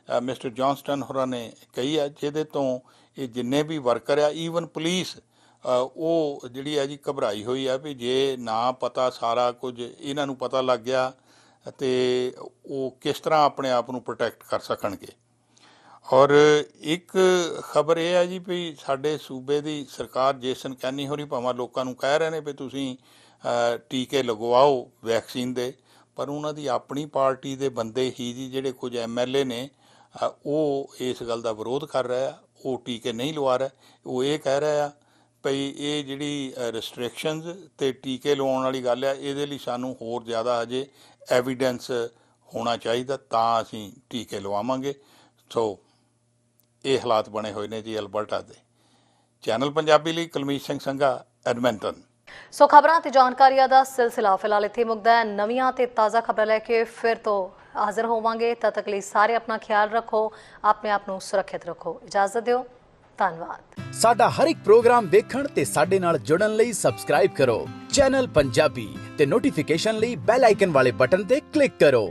ਮਿਸਟਰ ਜੌਨਸਟਨ ਹੋਰਾਂ ਨੇ ਕਹੀ ਆ, ਜਿਹਦੇ ਤੋਂ ਇਹ ਜਿੰਨੇ ਵੀ ਵਰਕਰ ਆ, ਈਵਨ ਪੁਲਿਸ, ਉਹ ਜਿਹੜੀ ਆ ਜੀ ਘਬਰਾਈ ਹੋਈ ਆ ਵੀ ਜੇ ਨਾ ਪਤਾ ਸਾਰਾ ਕੁਝ ਇਹਨਾਂ ਨੂੰ ਪਤਾ ਲੱਗ ਗਿਆ ਅਤੇ ਉਹ ਕਿਸ ਤਰ੍ਹਾਂ ਆਪਣੇ ਆਪ ਨੂੰ ਪ੍ਰੋਟੈਕਟ ਕਰ ਸਕਣਗੇ। ਔਰ ਇੱਕ ਖਬਰ ਇਹ ਹੈ ਜੀ ਵੀ ਸਾਡੇ ਸੂਬੇ ਦੀ ਸਰਕਾਰ, ਜੇਸਨ ਕੈਨੀ ਹੋਰੀ ਭਾਵੇਂ ਲੋਕਾਂ ਨੂੰ ਕਹਿ ਰਹੇ ਨੇ ਵੀ ਤੁਸੀਂ ਟੀਕੇ ਲਗਵਾਓ ਵੈਕਸੀਨ ਦੇ, ਪਰ ਉਹਨਾਂ ਦੀ ਆਪਣੀ ਪਾਰਟੀ ਦੇ ਬੰਦੇ ਹੀ ਜੀ ਜਿਹੜੇ ਕੁਝ MLA ਨੇ, ਉਹ ਇਸ ਗੱਲ ਦਾ ਵਿਰੋਧ ਕਰ ਰਹੇ ਆ, ਉਹ ਟੀਕੇ ਨਹੀਂ ਲਵਾ ਰਹੇ। ਉਹ ਇਹ ਕਹਿ ਰਹੇ ਆ ਭਈ ਇਹ ਜਿਹੜੀ ਰਿਸਟ੍ਰਿਕਸ਼ਨਸ ਅਤੇ ਟੀਕੇ ਲਵਾਉਣ ਵਾਲੀ ਗੱਲ ਆ, ਇਹਦੇ ਲਈ ਸਾਨੂੰ ਹੋਰ ਜ਼ਿਆਦਾ ਹਜੇ ਐਵੀਡੈਂਸ ਹੋਣਾ ਚਾਹੀਦਾ, ਤਾਂ ਅਸੀਂ ਟੀਕੇ ਲਵਾਵਾਂਗੇ। ਸੋ ਇਹ ਹਾਲਾਤ ਬਣੇ ਹੋਏ ਨੇ ਜੀ ਅਲਬਰਟਾ ਦੇ। ਚੈਨਲ ਪੰਜਾਬੀ ਲਈ ਕੁਲਮੀਤ ਸਿੰਘ ਸੰਘਾ, ਐਡਮਿੰਟਨ। ਸੋ ਖਬਰਾਂ ਤੇ ਜਾਣਕਾਰੀਆਂ ਦਾ ਸਿਲਸਿਲਾ ਫਿਲਹਾਲ ਇੱਥੇ ਮੁੱਕਦਾ ਹੈ। ਨਵੀਆਂ ਤੇ ਤਾਜ਼ਾ ਖਬਰਾਂ ਲੈ ਕੇ ਫਿਰ ਤੋਂ ਹਾਜ਼ਰ ਹੋਵਾਂਗੇ। ਤਦ ਤੱਕ ਲਈ ਸਾਰੇ ਆਪਣਾ ਖਿਆਲ ਰੱਖੋ, ਆਪਣੇ ਆਪ ਨੂੰ ਸੁਰੱਖਿਅਤ ਰੱਖੋ। ਇਜਾਜ਼ਤ ਦਿਓ, ਧੰਨਵਾਦ। ਸਾਡਾ ਹਰ ਇੱਕ ਪ੍ਰੋਗਰਾਮ ਦੇਖਣ ਤੇ ਸਾਡੇ ਨਾਲ ਜੁੜਨ ਲਈ ਸਬਸਕ੍ਰਾਈਬ ਕਰੋ ਚੈਨਲ ਪੰਜਾਬੀ ਤੇ ਨੋਟੀਫਿਕੇਸ਼ਨ ਲਈ ਬੈਲ ਆਈਕਨ ਵਾਲੇ ਬਟਨ ਤੇ ਕਲਿੱਕ ਕਰੋ।